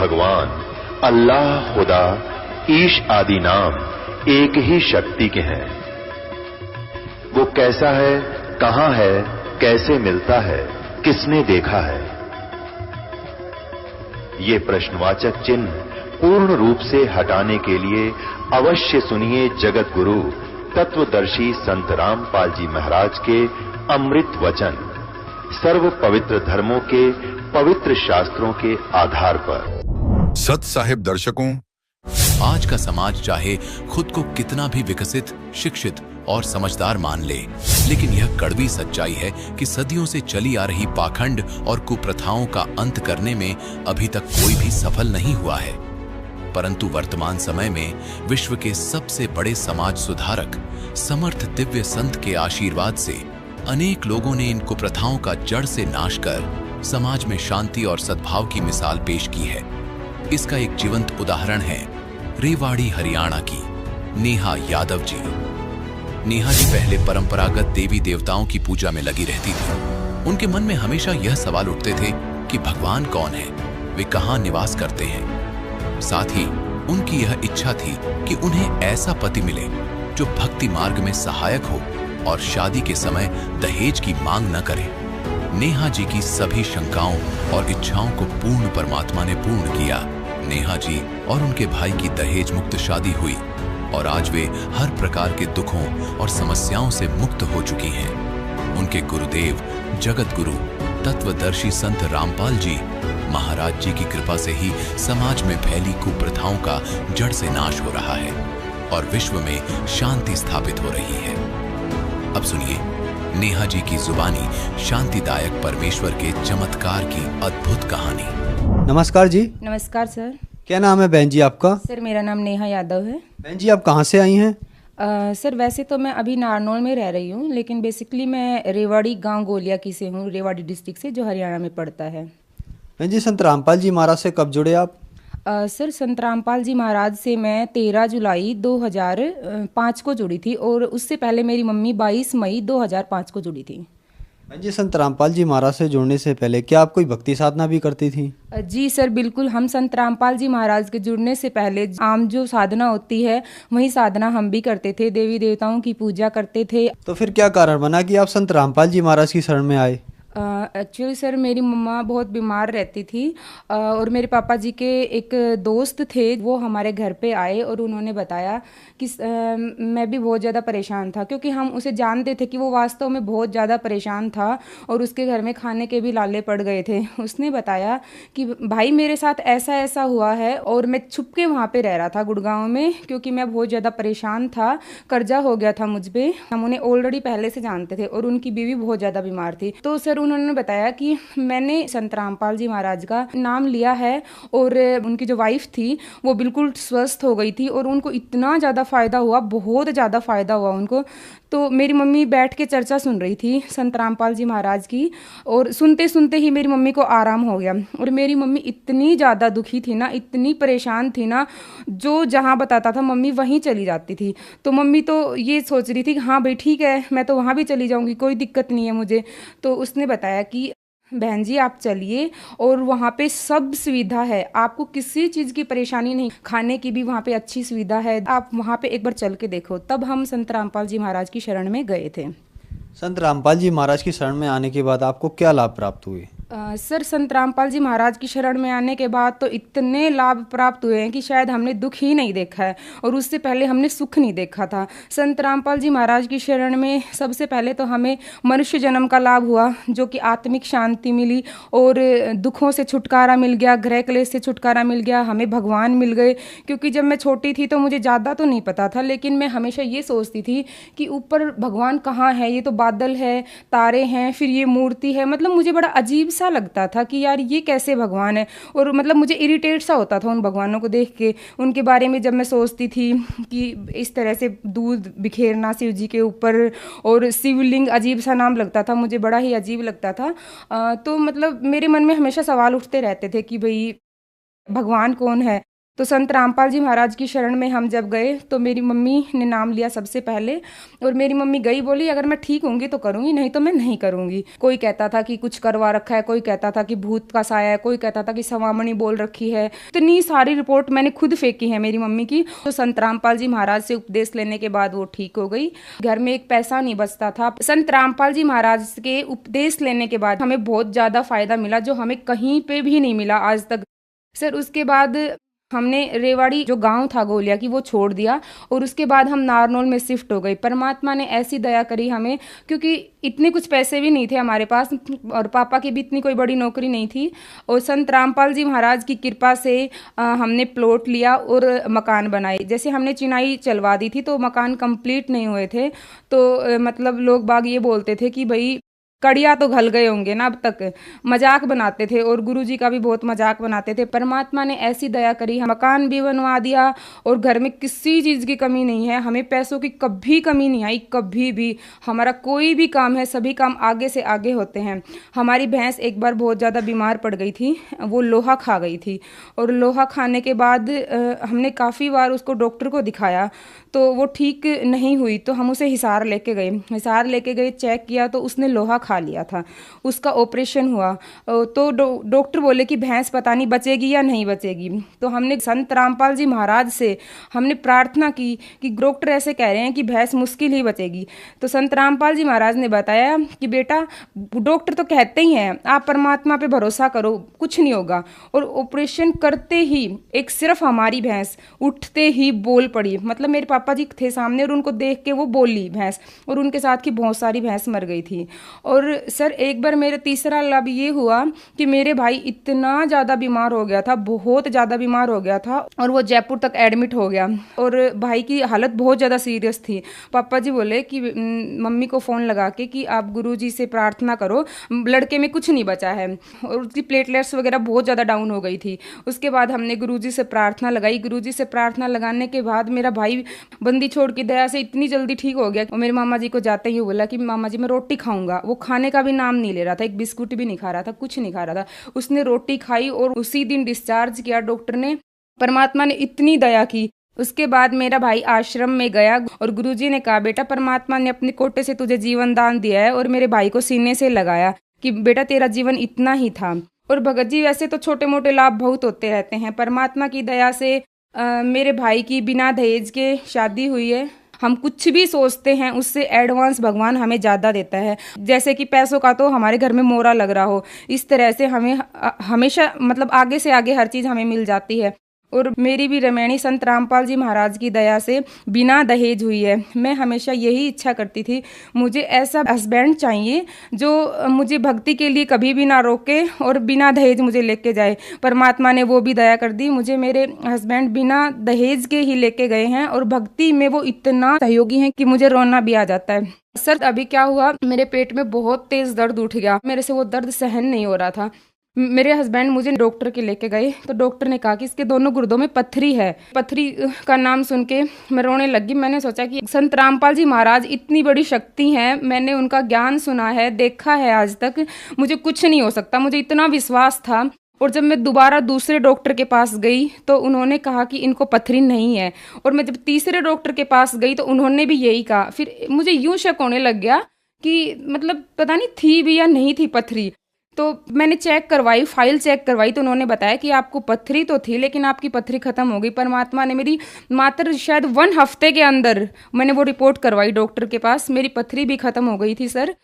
भगवान, अल्लाह, खुदा, ईश आदि नाम एक ही शक्ति के हैं। वो कैसा है, कहां है, कैसे मिलता है, किसने देखा है? ये प्रश्नवाचक चिन्ह पूर्ण रूप से हटाने के लिए अवश्य सुनिए जगत गुरु तत्वदर्शी संत रामपाल जी महाराज के अमृत वचन, सर्व पवित्र धर्मों के पवित्र शास्त्रों के आधार पर। सत साहिब दर्शकों, आज का समाज चाहे खुद को कितना भी विकसित, शिक्षित और समझदार मान ले, लेकिन यह कड़वी सच्चाई है कि सदियों से चली आ रही पाखंड और कुप्रथाओं का अंत करने में अभी तक कोई भी सफल नहीं हुआ है। परंतु वर्तमान समय में विश्व के सबसे बड़े समाज सुधारक, समर्थ दिव्य संत के आशीर्वाद से अनेक लोगों ने इन कुप्रथाओं का जड़ से नाश कर समाज में शांति और सद्भाव की मिसाल पेश की है। इसका एक जीवंत उदाहरण है रेवाड़ी हरियाणा की नेहा यादव जी। नेहा जी पहले परंपरागत देवी देवताओं की पूजा में लगी रहती थी। उनके मन में हमेशा यह सवाल उठते थे कि भगवान कौन है, वे कहाँ निवास करते हैं। साथ ही उनकी यह इच्छा थी कि उन्हें ऐसा पति मिले जो भक्ति मार्ग में सहायक हो और शादी के समय दहेज की मांग न करे। नेहा जी की सभी शंकाओं और इच्छाओं को पूर्ण परमात्मा ने पूर्ण किया। नेहा जी और उनके भाई की दहेज मुक्त शादी हुई और आज वे हर प्रकार के दुखों और समस्याओं से मुक्त हो चुकी हैं। उनके गुरुदेव जगत गुरु तत्वदर्शी संत रामपाल जी महाराज जी की कृपा से ही समाज में फैली कुप्रथाओं का जड़ से नाश हो रहा है और विश्व में शांति स्थापित हो रही है। अब सुनिए नेहा जी की जुबानी शांतिदायक परमेश्वर के चमत्कार की अद्भुत कहानी। नमस्कार जी। नमस्कार सर। क्या नाम है बहन जी आपका? सर मेरा नाम नेहा यादव है। बहन जी आप कहाँ से आई हैं? सर वैसे तो मैं अभी नारनौल में रह रही हूँ, लेकिन बेसिकली मैं रेवाड़ी गांव गोलिया की से हूँ, रेवाड़ी डिस्ट्रिक्ट से, जो हरियाणा में पड़ता है। बहन जी संत रामपाल जी महाराज से कब जुड़े आप? सर संत रामपाल जी महाराज से मैं 13 जुलाई 2005 को जुड़ी थी और उससे पहले मेरी मम्मी 22 मई 2005 को जुड़ी थी। बहन जी संत रामपाल जी महाराज से जुड़ने से पहले क्या आप कोई भक्ति साधना भी करती थी? जी सर बिल्कुल, हम संत रामपाल जी महाराज के जुड़ने से पहले आम जो साधना होती है वही साधना हम भी करते थे, देवी देवताओं की पूजा करते थे। तो फिर क्या कारण बना कि आप संत रामपाल जी महाराज की शरण में आए? एक्चुअली सर मेरी मम्मा बहुत बीमार रहती थी और मेरे पापा जी के एक दोस्त थे, वो हमारे घर पे आए और उन्होंने बताया कि मैं भी बहुत ज़्यादा परेशान था, क्योंकि हम उसे जानते थे कि वो वास्तव में बहुत ज़्यादा परेशान था और उसके घर में खाने के भी लाले पड़ गए थे। उसने बताया कि भाई मेरे साथ ऐसा ऐसा हुआ है और मैं छुप के वहाँ पर रह रहा था गुड़गांव में, क्योंकि मैं बहुत ज़्यादा परेशान था, कर्जा हो गया था मुझ पर। हम उन्हें ऑलरेडी पहले से जानते थे और उनकी बीवी बहुत ज़्यादा बीमार थी। तो सर उन्होंने बताया कि मैंने संत रामपाल जी महाराज का नाम लिया है और उनकी जो वाइफ थी वो बिल्कुल स्वस्थ हो गई थी और उनको इतना ज़्यादा फ़ायदा हुआ, बहुत ज़्यादा फ़ायदा हुआ उनको। तो मेरी मम्मी बैठ के चर्चा सुन रही थी संत रामपाल जी महाराज की और सुनते सुनते ही मेरी मम्मी को आराम हो गया। और मेरी मम्मी इतनी ज़्यादा दुखी थी ना, इतनी परेशान थी ना, जो जहाँ बताता था मम्मी वहीं चली जाती थी। तो मम्मी तो ये सोच रही थी कि हाँ भाई ठीक है, मैं तो वहाँ भी चली जाऊँगी, कोई दिक्कत नहीं है मुझे। तो उसने बताया कि बहन जी आप चलिए और वहाँ पे सब सुविधा है, आपको किसी चीज़ की परेशानी नहीं, खाने की भी वहाँ पे अच्छी सुविधा है, आप वहाँ पे एक बार चल के देखो। तब हम संत रामपाल जी महाराज की शरण में गए थे। संत रामपाल जी महाराज की शरण में आने के बाद आपको क्या लाभ प्राप्त हुए? सर संत रामपाल जी महाराज की शरण में आने के बाद तो इतने लाभ प्राप्त हुए हैं कि शायद हमने दुख ही नहीं देखा है और उससे पहले हमने सुख नहीं देखा था। संत रामपाल जी महाराज की शरण में सबसे पहले तो हमें मनुष्य जन्म का लाभ हुआ, जो कि आत्मिक शांति मिली और दुखों से छुटकारा मिल गया, ग्रह क्लेश से छुटकारा मिल गया, हमें भगवान मिल गए। क्योंकि जब मैं छोटी थी तो मुझे ज़्यादा तो नहीं पता था, लेकिन मैं हमेशा ये सोचती थी कि ऊपर भगवान कहाँ है, ये तो बादल है, तारे हैं, फिर ये मूर्ति है। मतलब मुझे बड़ा अजीब सा लगता था कि यार ये कैसे भगवान है, और मतलब मुझे इरिटेट सा होता था उन भगवानों को देख के। उनके बारे में जब मैं सोचती थी कि इस तरह से दूध बिखेरना शिव जी के ऊपर, और शिवलिंग अजीब सा नाम लगता था मुझे, बड़ा ही अजीब लगता था। तो मतलब मेरे मन में हमेशा सवाल उठते रहते थे कि भाई भगवान कौन है। तो संत रामपाल जी महाराज की शरण में हम जब गए तो मेरी मम्मी ने नाम लिया सबसे पहले, और मेरी मम्मी गई, बोली अगर मैं ठीक होंगी तो करूँगी, नहीं तो मैं नहीं करूँगी। कोई कहता था कि कुछ करवा रखा है, कोई कहता था कि भूत का साया है, कोई कहता था कि सवामणी बोल रखी है। इतनी सारी रिपोर्ट मैंने खुद फेंकी है मेरी मम्मी की। तो संत रामपाल जी महाराज से उपदेश लेने के बाद वो ठीक हो गई। घर में एक पैसा नहीं बचता था। संत रामपाल जी महाराज के उपदेश लेने के बाद हमें बहुत ज़्यादा फायदा मिला, जो हमें कहीं पे भी नहीं मिला आज तक सर। उसके बाद हमने रेवाड़ी जो गांव था गोलिया की वो छोड़ दिया, और उसके बाद हम नारनौल में शिफ्ट हो गए। परमात्मा ने ऐसी दया करी हमें, क्योंकि इतने कुछ पैसे भी नहीं थे हमारे पास, और पापा की भी इतनी कोई बड़ी नौकरी नहीं थी। और संत रामपाल जी महाराज की कृपा से हमने प्लॉट लिया और मकान बनाए। जैसे हमने चिनाई चलवा दी थी तो मकान कंप्लीट नहीं हुए थे, तो मतलब लोग बाग ये बोलते थे कि भाई कड़िया तो घल गए होंगे ना अब तक, मजाक बनाते थे, और गुरुजी का भी बहुत मजाक बनाते थे। परमात्मा ने ऐसी दया करी, मकान भी बनवा दिया, और घर में किसी चीज़ की कमी नहीं है। हमें पैसों की कभी कमी नहीं आई, कभी भी। हमारा कोई भी काम है, सभी काम आगे से आगे होते हैं। हमारी भैंस एक बार बहुत ज़्यादा बीमार पड़ गई थी, वो लोहा खा गई थी, और लोहा खाने के बाद हमने काफ़ी बार उसको डॉक्टर को दिखाया, तो वो ठीक नहीं हुई। तो हम उसे हिसार लेके गए, चेक किया तो उसने लोहा खा लिया था। उसका ऑपरेशन हुआ, तो डॉक्टर बोले कि भैंस पता नहीं बचेगी या नहीं बचेगी। तो हमने संत रामपाल जी महाराज से हमने प्रार्थना की कि डॉक्टर ऐसे कह रहे हैं कि भैंस मुश्किल ही बचेगी। तो संत रामपाल जी महाराज ने बताया कि बेटा, डॉक्टर तो कहते ही हैं, आप परमात्मा पे भरोसा करो, कुछ नहीं होगा। और ऑपरेशन करते ही एक सिर्फ हमारी भैंस उठते ही बोल पड़ी। मतलब मेरे पापा जी थे सामने और उनको देख के वो बोली भैंस, और उनके साथ की बहुत सारी भैंस मर गई थी। और सर एक बार मेरा तीसरा लाभ ये हुआ कि मेरे भाई इतना ज़्यादा बीमार हो गया था, बहुत ज़्यादा बीमार हो गया था, और वो जयपुर तक एडमिट हो गया, और भाई की हालत बहुत ज़्यादा सीरियस थी। पापा जी बोले कि मम्मी को फ़ोन लगा के कि आप गुरुजी से प्रार्थना करो, लड़के में कुछ नहीं बचा है, और उसकी प्लेटलेट्स वगैरह बहुत ज़्यादा डाउन हो गई थी। उसके बाद हमने गुरुजी से प्रार्थना लगाई। गुरुजी से प्रार्थना लगाने के बाद मेरा भाई बंदी छोड़ की दया से इतनी जल्दी ठीक हो गया। और मेरे मामा जी को जाते ही बोला कि मामा जी मैं रोटी खाऊंगा। वो खाने का भी नाम नहीं ले रहा था, एक बिस्कुट भी नहीं खा रहा था, कुछ नहीं खा रहा था। उसने रोटी खाई और उसी दिन डिस्चार्ज किया डॉक्टर ने। परमात्मा ने इतनी दया की। उसके बाद मेरा भाई आश्रम में गया, और गुरुजी ने कहा बेटा, परमात्मा ने अपने कोटे से तुझे जीवन दान दिया है, और मेरे भाई को सीने से लगाया कि बेटा तेरा जीवन इतना ही था। और भगत जी वैसे तो छोटे मोटे लाभ बहुत होते रहते हैं। परमात्मा की दया से मेरे भाई की बिना दहेज के शादी हुई है। हम कुछ भी सोचते हैं उससे एडवांस भगवान हमें ज़्यादा देता है। जैसे कि पैसों का तो हमारे घर में मोरा लग रहा हो, इस तरह से हमें हमेशा मतलब आगे से आगे हर चीज़ हमें मिल जाती है। और मेरी भी रमैनी संत रामपाल जी महाराज की दया से बिना दहेज हुई है। मैं हमेशा यही इच्छा करती थी, मुझे ऐसा हस्बैंड चाहिए जो मुझे भक्ति के लिए कभी भी ना रोके और बिना दहेज मुझे लेके जाए। परमात्मा ने वो भी दया कर दी, मुझे मेरे हस्बैंड बिना दहेज के ही लेके गए हैं, और भक्ति में वो इतना सहयोगी हैं कि मुझे रोना भी आ जाता है। सर अभी क्या हुआ, मेरे पेट में बहुत तेज दर्द उठ गया, मेरे से वो दर्द सहन नहीं हो रहा था। मेरे हस्बैंड मुझे डॉक्टर के लेके गए, तो डॉक्टर ने कहा कि इसके दोनों गुर्दों में पत्थरी है। पत्थरी का नाम सुन के मैं रोने लगी। मैंने सोचा कि संत रामपाल जी महाराज इतनी बड़ी शक्ति हैं, मैंने उनका ज्ञान सुना है, देखा है, आज तक मुझे कुछ नहीं हो सकता, मुझे इतना विश्वास था। और जब मैं दोबारा दूसरे डॉक्टर के पास गई तो उन्होंने कहा कि इनको पथरी नहीं है, और मैं जब तीसरे डॉक्टर के पास गई तो उन्होंने भी यही कहा। फिर मुझे यूं शक होने लग गया कि मतलब पता नहीं थी भी या नहीं थी पथरी। तो मैंने चेक करवाई, फाइल चेक करवाई, तो उन्होंने बताया कि आपको पथरी तो थी लेकिन आपकी पथरी खत्म हो गई। परमात्मा ने मेरी मात्र शायद 1 हफ्ते के अंदर मैंने वो रिपोर्ट करवाई डॉक्टर के पास, मेरी पथरी भी खत्म हो गई थी सर।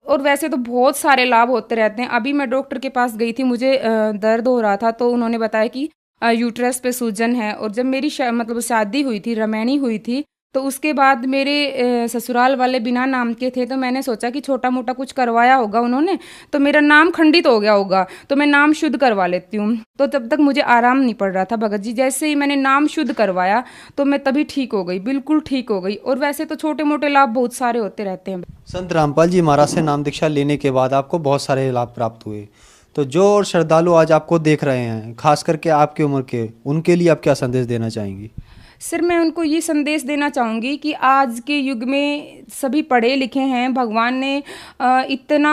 और वैसे तो बहुत सारे लाभ होते रहते हैं। अभी मैं डॉक्टर के पास गई थी, मुझे दर्द हो रहा था, तो उन्होंने बताया कि यूट्रस पे सूजन है। और जब मेरी मतलब शादी हुई थी, रमैनी हुई थी, तो उसके बाद मेरे ससुराल वाले बिना नाम के थे, तो मैंने सोचा कि छोटा मोटा कुछ करवाया होगा उन्होंने, तो मेरा नाम खंडित हो गया होगा, तो मैं नाम शुद्ध करवा लेती हूँ। तो तब तक मुझे आराम नहीं पड़ रहा था भगत जी। जैसे ही मैंने नाम शुद्ध करवाया तो मैं तभी ठीक हो गई, बिल्कुल ठीक हो गई। और वैसे तो छोटे मोटे लाभ बहुत सारे होते रहते हैं। संत रामपाल जी महाराज से नाम दीक्षा लेने के बाद आपको बहुत सारे लाभ प्राप्त हुए, तो जो और श्रद्धालु आज आपको देख रहे हैं, खास करके आपकी उम्र के, उनके लिए आप क्या संदेश देना चाहेंगी? सर मैं उनको ये संदेश देना चाहूँगी कि आज के युग में सभी पढ़े लिखे हैं। भगवान ने इतना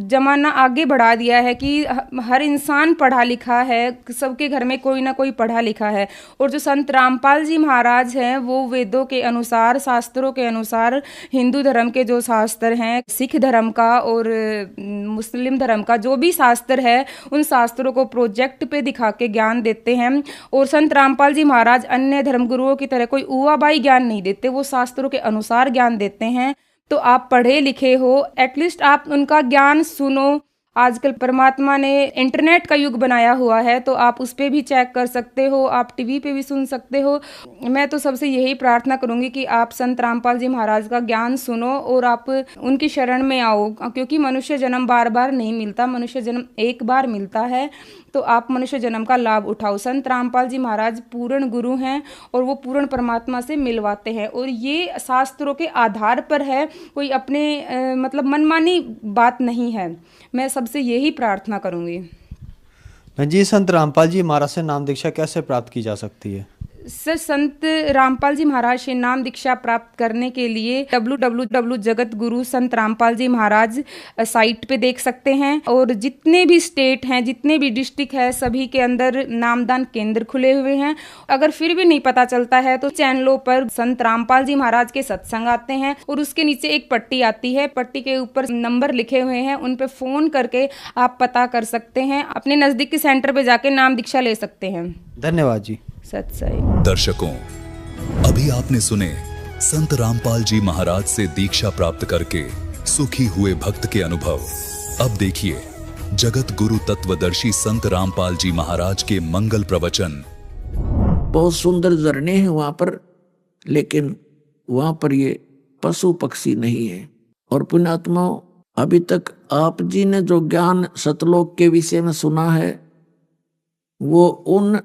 ज़माना आगे बढ़ा दिया है कि हर इंसान पढ़ा लिखा है, सबके घर में कोई ना कोई पढ़ा लिखा है। और जो संत रामपाल जी महाराज हैं वो वेदों के अनुसार, शास्त्रों के अनुसार, हिंदू धर्म के जो शास्त्र हैं, सिख धर्म का और मुस्लिम धर्म का जो भी शास्त्र है, उन शास्त्रों को प्रोजेक्ट पे दिखा के ज्ञान देते हैं। और संत रामपाल जी महाराज अन्य धर्मगुरुओं की तरह कोई उवाबाई ज्ञान नहीं देते, वो शास्त्रों के अनुसार ज्ञान देते हैं। तो आप पढ़े लिखे हो, एटलीस्ट आप उनका ज्ञान सुनो। आजकल परमात्मा ने इंटरनेट का युग बनाया हुआ है, तो आप उस पर भी चेक कर सकते हो, आप टीवी पे भी सुन सकते हो। मैं तो सबसे यही प्रार्थना करूंगी कि आप संत रामपाल जी महाराज का ज्ञान सुनो और आप उनकी शरण में आओ, क्योंकि मनुष्य जन्म बार बार नहीं मिलता, मनुष्य जन्म एक बार मिलता है। तो आप मनुष्य जन्म का लाभ उठाओ। संत रामपाल जी महाराज पूर्ण गुरु हैं और वो पूर्ण परमात्मा से मिलवाते हैं, और ये शास्त्रों के आधार पर है, कोई अपने मतलब मनमानी बात नहीं है। मैं सबसे यही प्रार्थना करूंगी। जी, संत रामपाल जी महाराज से नाम दीक्षा कैसे प्राप्त की जा सकती है? सर संत रामपाल जी महाराज से नाम दीक्षा प्राप्त करने के लिए www जगत गुरु संत रामपाल जी महाराज साइट पे देख सकते हैं। और जितने भी स्टेट हैं, जितने भी डिस्ट्रिक्ट है, सभी के अंदर नामदान केंद्र खुले हुए हैं। अगर फिर भी नहीं पता चलता है तो चैनलों पर संत रामपाल जी महाराज के सत्संग आते हैं और उसके नीचे एक पट्टी आती है, पट्टी के ऊपर नंबर लिखे हुए हैं, उन पे फोन करके आप पता कर सकते हैं, अपने नजदीकी सेंटर पे जाके नाम दीक्षा ले सकते हैं। धन्यवाद जी। सत साई। दर्शकों, अभी आपने सुने संत रामपाल जी महाराज से दीक्षा प्राप्त करके सुखी हुए भक्त के अनुभव। अब देखिए जगत गुरु तत्वदर्शी संत रामपाल जी महाराज के मंगल प्रवचन। बहुत सुंदर झरने हैं वहां पर, लेकिन वहां पर ये पशु पक्षी नहीं है। और पुण्यात्माओं, अभी तक आप जी ने जो ज्ञान सतलोक के विषय में सुना है वो उन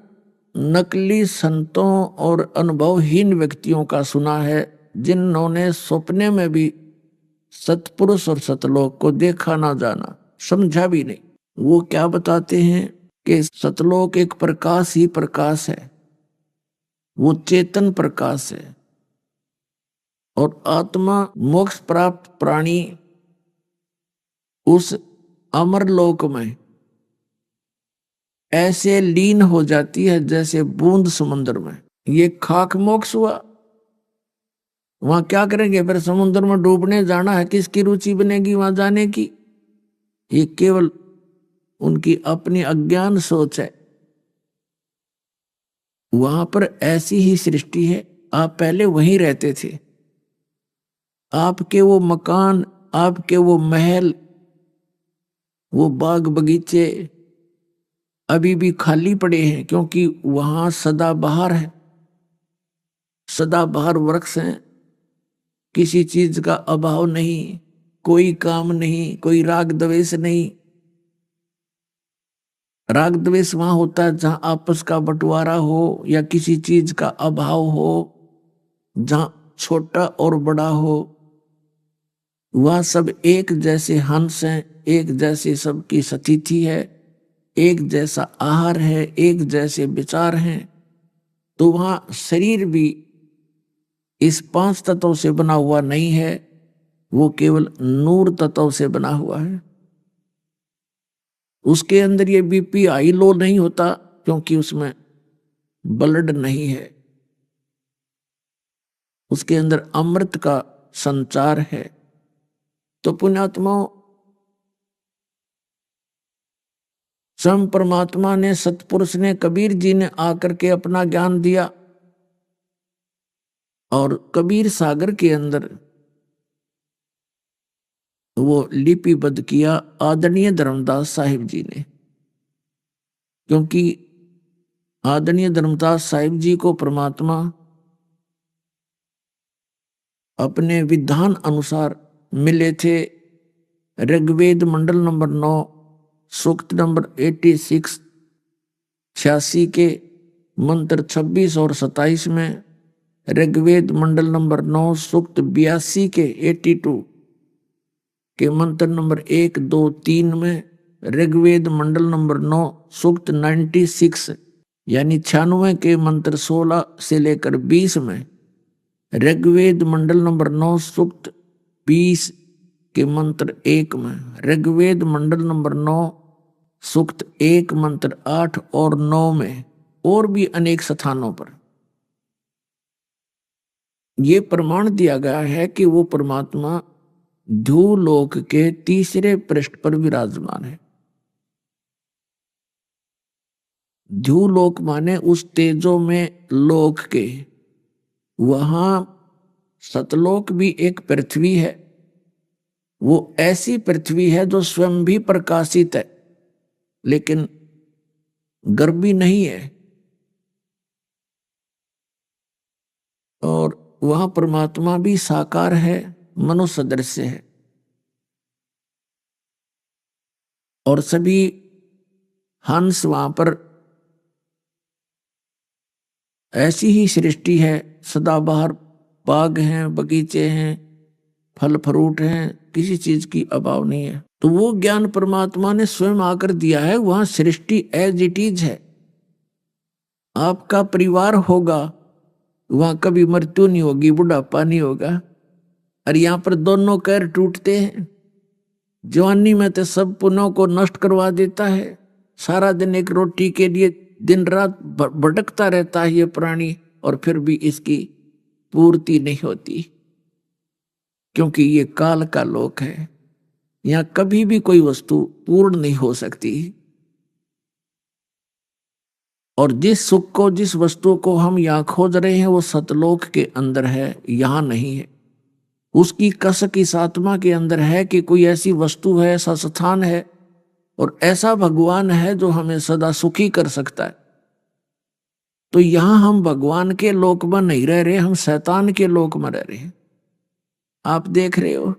नकली संतों और अनुभवहीन व्यक्तियों का सुना है जिन्होंने सपने में भी सतपुरुष और सतलोक को देखा ना जाना, समझा भी नहीं। वो क्या बताते हैं कि सतलोक एक प्रकाश ही प्रकाश है, वो चेतन प्रकाश है, और आत्मा मोक्ष प्राप्त प्राणी उस अमरलोक में ऐसे लीन हो जाती है जैसे बूंद समुद्र में। ये खाक मोक्ष हुआ। वहां क्या करेंगे? फिर समुद्र में डूबने जाना है, किसकी रुचि बनेगी वहां जाने की? ये केवल उनकी अपनी अज्ञान सोच है। वहां पर ऐसी ही सृष्टि है। आप पहले वहीं रहते थे, आपके वो मकान, आपके वो महल, वो बाग बगीचे अभी भी खाली पड़े हैं, क्योंकि वहां सदाबहार है, सदाबहार वृक्ष हैं, किसी चीज का अभाव नहीं, कोई काम नहीं, कोई राग द्वेष नहीं। राग द्वेष वहां होता है जहां आपस का बंटवारा हो या किसी चीज का अभाव हो, जहां छोटा और बड़ा हो। वह सब एक जैसे हंस हैं, एक जैसे सबकी स्थिति है, एक जैसा आहार है, एक जैसे विचार हैं। तो वहां शरीर भी इस 5 तत्वों से बना हुआ नहीं है, वो केवल नूर तत्व से बना हुआ है। उसके अंदर ये बीपी हाई लो नहीं होता, क्योंकि उसमें ब्लड नहीं है। उसके अंदर अमृत का संचार है। तो पुण्यात्माओं, स्वयं परमात्मा ने, सतपुरुष ने, कबीर जी ने आकर के अपना ज्ञान दिया, और कबीर सागर के अंदर वो लिपिबद्ध किया आदरणीय धर्मदास साहिब जी ने। क्योंकि आदरणीय धर्मदास साहिब जी को परमात्मा अपने विधान अनुसार मिले थे। ऋग्वेद मंडल नंबर 9 सूक्त नंबर 86 86 के मंत्र 26 और 27 में, ऋग्वेद मंडल नंबर 9 सूक्त 82 के 82 के मंत्र नंबर 1, 2, 3 में, ऋग्वेद मंडल नंबर 9 सूक्त 96 यानी 96 के मंत्र 16 से लेकर 20 में, ऋग्वेद मंडल नंबर 9 सूक्त 20 के मंत्र 1 में, ऋग्वेद मंडल नंबर 9 सूक्त 1 मंत्र 8 और 9 में, और भी अनेक स्थानों पर ये प्रमाण दिया गया है कि वो परमात्मा ध्रुवलोक के तीसरे पृष्ठ पर विराजमान है। ध्रुवलोक माने उस तेजो में लोक के, वहां सतलोक भी एक पृथ्वी है। वो ऐसी पृथ्वी है जो स्वयं भी प्रकाशित है लेकिन गर्भी नहीं है, और वहां परमात्मा भी साकार है, मनुष्य सदृश है। और सभी हंस वहां पर ऐसी ही सृष्टि है, सदाबहार बाग हैं, बगीचे हैं, फल फ्रूट हैं, किसी चीज की अभाव नहीं है। तो वो ज्ञान परमात्मा ने स्वयं आकर दिया है। वहां सृष्टि एज इट इज है। आपका परिवार होगा, वहां कभी मृत्यु नहीं होगी, बुढ़ापा नहीं होगा। और यहां पर दोनों पैर टूटते हैं। जवानी में तो सब पुनों को नष्ट करवा देता है। सारा दिन एक रोटी के लिए दिन रात भटकता रहता है ये प्राणी, और फिर भी इसकी पूर्ति नहीं होती, क्योंकि ये काल का लोक है। यहां कभी भी कोई वस्तु पूर्ण नहीं हो सकती। और जिस सुख को, जिस वस्तु को हम यहां खोज रहे हैं, वो सतलोक के अंदर है, यहां नहीं है। उसकी कसक इस आत्मा के अंदर है कि कोई ऐसी वस्तु है, ऐसा स्थान है और ऐसा भगवान है जो हमें सदा सुखी कर सकता है। तो यहां हम भगवान के लोक में नहीं रह रहे, हम शैतान के लोक में रह रहे हैं। आप देख रहे हो,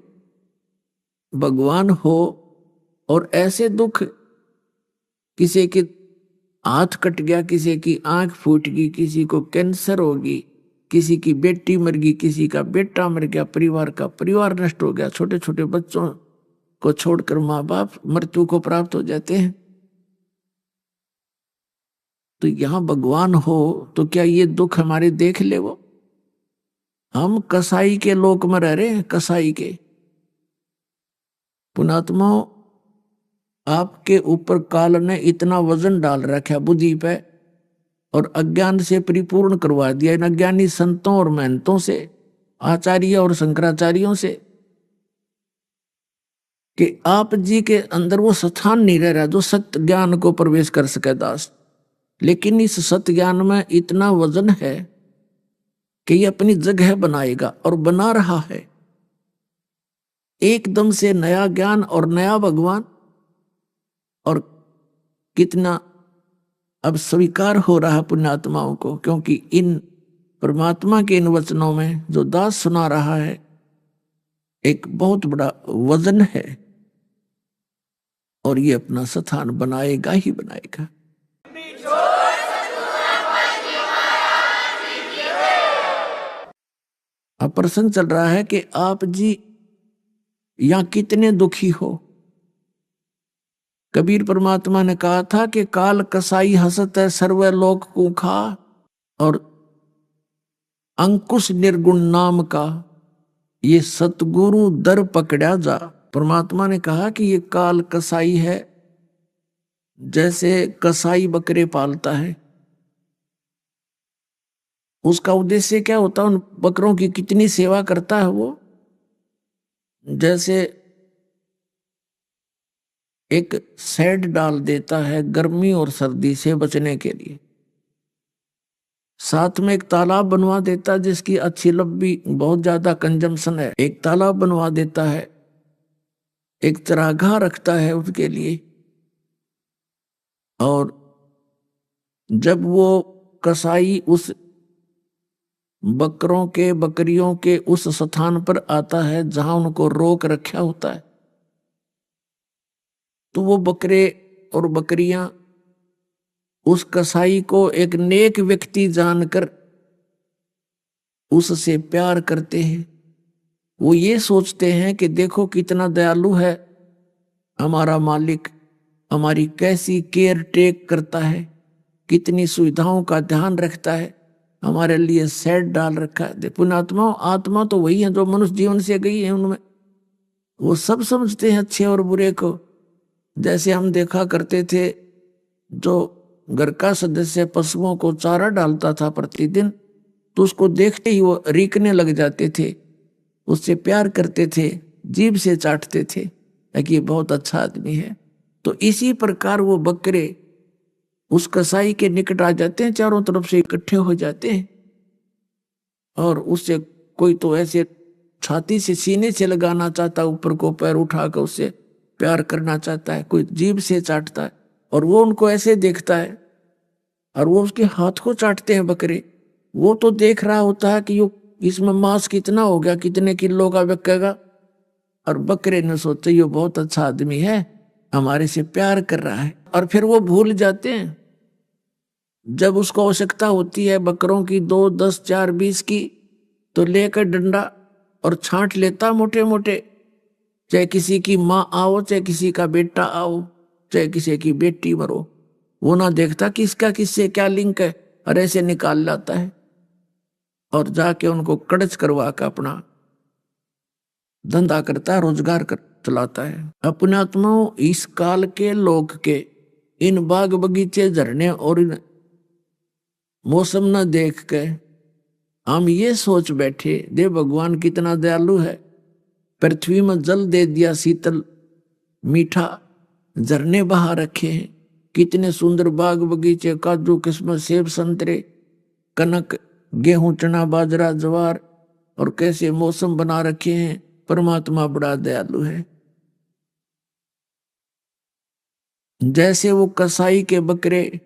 भगवान हो और ऐसे दुख, किसी के हाथ कट गया, किसी की आंख फूट गई, किसी को कैंसर होगी, किसी की बेटी मर गई, किसी का बेटा मर गया, परिवार का परिवार नष्ट हो गया, छोटे छोटे बच्चों को छोड़कर माँ बाप मृत्यु को प्राप्त हो जाते हैं। तो यहां भगवान हो तो क्या ये दुख हमारे देख ले? वो हम कसाई के लोक में रह रहे हैं, कसाई के। पुणात्मा, आपके ऊपर काल ने इतना वजन डाल रखा बुद्धि पे और अज्ञान से परिपूर्ण करवा दिया इन अज्ञानी संतों और महंतों से, आचार्य और शंकराचार्यों से, कि आप जी के अंदर वो स्थान नहीं रह रहा जो सत्य ज्ञान को प्रवेश कर सके दास। लेकिन इस सत्य ज्ञान में इतना वजन है कि ये अपनी जगह बनाएगा और बना रहा है। एकदम से नया ज्ञान और नया भगवान, और कितना अब स्वीकार हो रहा पुण्यात्माओं को, क्योंकि इन परमात्मा के इन वचनों में जो दास सुना रहा है एक बहुत बड़ा वजन है, और ये अपना स्थान बनाएगा ही बनाएगा। अब प्रसंग चल रहा है कि आप जी यहां कितने दुखी हो। कबीर परमात्मा ने कहा था कि काल कसाई हसत है सर्व लोक को खा, और अंकुश निर्गुण नाम का ये सतगुरु दर पकड़ा जा। परमात्मा ने कहा कि ये काल कसाई है, जैसे कसाई बकरे पालता है। उसका उद्देश्य क्या होता है? उन बकरों की कितनी सेवा करता है वो। जैसे एक शेड डाल देता है गर्मी और सर्दी से बचने के लिए, साथ में एक तालाब बनवा देता है जिसकी अच्छी लंबी बहुत ज्यादा कंजम्पशन है, एक तालाब बनवा देता है, एक चरागाह रखता है उसके लिए। और जब वो कसाई उस बकरों के बकरियों के उस स्थान पर आता है जहां उनको रोक रखा होता है, तो वो बकरे और बकरियां उस कसाई को एक नेक व्यक्ति जानकर उससे प्यार करते हैं। वो ये सोचते हैं कि देखो कितना दयालु है हमारा मालिक, हमारी कैसी केयर टेक करता है, कितनी सुविधाओं का ध्यान रखता है, हमारे लिए सेट डाल रखा है। पुण्यात्माओं, आत्मा तो वही है जो मनुष्य जीवन से गई है, उनमें वो सब समझते हैं अच्छे और बुरे को। जैसे हम देखा करते थे, जो घर का सदस्य पशुओं को चारा डालता था प्रतिदिन, तो उसको देखते ही वो रीकने लग जाते थे, उससे प्यार करते थे, जीभ से चाटते थे कि ये बहुत अच्छा आदमी है। तो इसी प्रकार वो बकरे उस कसाई के निकट आ जाते हैं, चारों तरफ से इकट्ठे हो जाते हैं, और उससे कोई तो ऐसे छाती से सीने से लगाना चाहता है, ऊपर को पैर उठाकर उससे प्यार करना चाहता है, कोई जीभ से चाटता है, और वो उनको ऐसे देखता है और वो उसके हाथ को चाटते हैं बकरे। वो तो देख रहा होता है कि यो इसमें मांस कितना हो गया, कितने किलो का बिकेगा, और बकरे ने सोचा ये बहुत अच्छा आदमी है, हमारे से प्यार कर रहा है। और फिर वो भूल जाते हैं, जब उसको आवश्यकता होती है बकरों की 2, 10, 4, 20 की, तो लेकर डंडा और छांट लेता मोटे मोटे, चाहे किसी की माँ आओ, चाहे किसी का बेटा आओ, चाहे किसी की बेटी मरो, वो ना देखता किसका किससे क्या लिंक है, और ऐसे निकाल लाता है और जाके उनको कड़च करवा कर अपना धंधा करता है, रोजगार कर चलाता है। अपने आत्माओं, इस काल के लोग के इन बाग बगीचे, झरने और इन मौसम न देख के हम ये सोच बैठे, दे भगवान कितना दयालु है, पृथ्वी में जल दे दिया शीतल मीठा, झरने बहा रखे हैं, कितने सुंदर बाग बगीचे, काजू किस्मत, सेब संतरे, कनक, गेहूं, चना, बाजरा, ज्वार, और कैसे मौसम बना रखे हैं। परमात्मा बड़ा दयालु है। जैसे वो कसाई के बकरे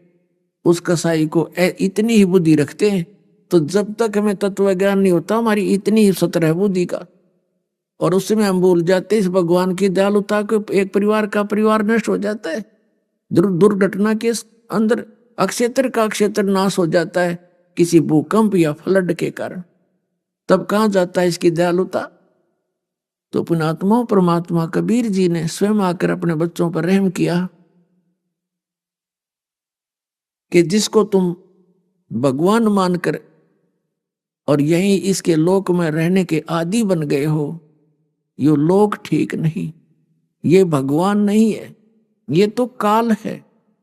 उस कसाई को इतनी ही बुद्धि रखते हैं, तो जब तक हमें तत्व ज्ञान नहीं होता, हमारी इतनी ही सतह बुद्धि का, और उसमें हम भूल जाते इस भगवान की दयालुता को, एक परिवार का परिवार नष्ट हो जाता है, दुर्घटना के अंदर अक्षेत्र का अक्षेत्र नाश हो जाता है किसी भूकंप या फ्लड के कारण। तब कहाँ जाता है इसकी दयालुता? तो पुण्यात्मा परमात्मा कबीर जी ने स्वयं आकर अपने बच्चों पर रहम किया कि जिसको तुम भगवान मानकर और यहीं इसके लोक में रहने के आदी बन गए हो, ये लोक ठीक नहीं, ये भगवान नहीं है, ये तो काल है।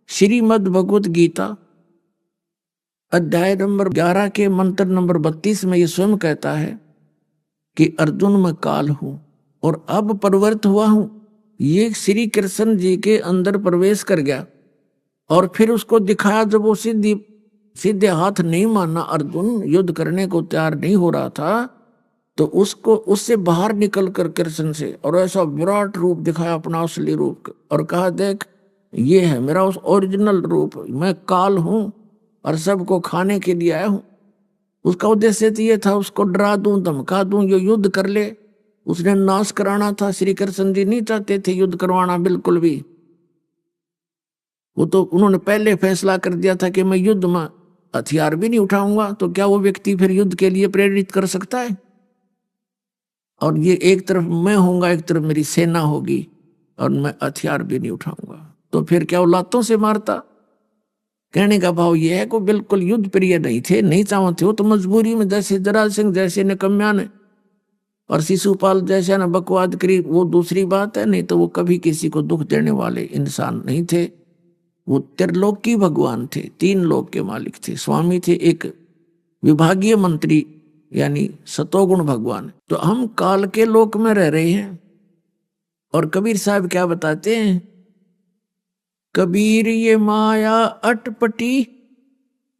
श्रीमद् भगवत गीता अध्याय नंबर 11 के मंत्र नंबर 32 में ये स्वयं कहता है कि अर्जुन मैं काल हूं और अब परिवर्त हुआ हूं। ये श्री कृष्ण जी के अंदर प्रवेश कर गया और फिर उसको दिखाया, जब वो सीधे हाथ नहीं माना, अर्जुन युद्ध करने को तैयार नहीं हो रहा था, तो उसको उससे बाहर निकल कर कृष्ण से और ऐसा विराट रूप दिखाया, अपना असली रूप, और कहा देख ये है मेरा उस ओरिजिनल रूप, मैं काल हूं और सबको खाने के लिए आया हूं। उसका उद्देश्य तो ये था उसको डरा दूं, धमका दूं, ये युद्ध कर ले, उसने नाश कराना था। श्री कृष्ण जी नहीं चाहते थे युद्ध करवाना बिल्कुल भी, वो तो उन्होंने पहले फैसला कर दिया था कि मैं युद्ध में हथियार भी नहीं उठाऊंगा। तो क्या वो व्यक्ति फिर युद्ध के लिए प्रेरित कर सकता है? और ये एक तरफ मैं होऊंगा, एक तरफ मेरी सेना होगी, और मैं हथियार भी नहीं उठाऊंगा, तो फिर क्या वो लातों से मारता? कहने का भाव ये है कि बिल्कुल युद्ध प्रिय नहीं थे, नहीं चाहते हो तो मजबूरी में, जैसे जरासंध जैसे निकम्या ने और शिशुपाल जैसे ने बकवाद करी, वो दूसरी बात है, नहीं तो वो कभी किसी को दुख देने वाले इंसान नहीं थे। वो त्रिलोकी भगवान थे, 3 लोक के मालिक थे, स्वामी थे, एक विभागीय मंत्री यानी सतोगुण भगवान। तो हम काल के लोक में रह रहे हैं। और कबीर साहब क्या बताते हैं? कबीर ये माया अटपटी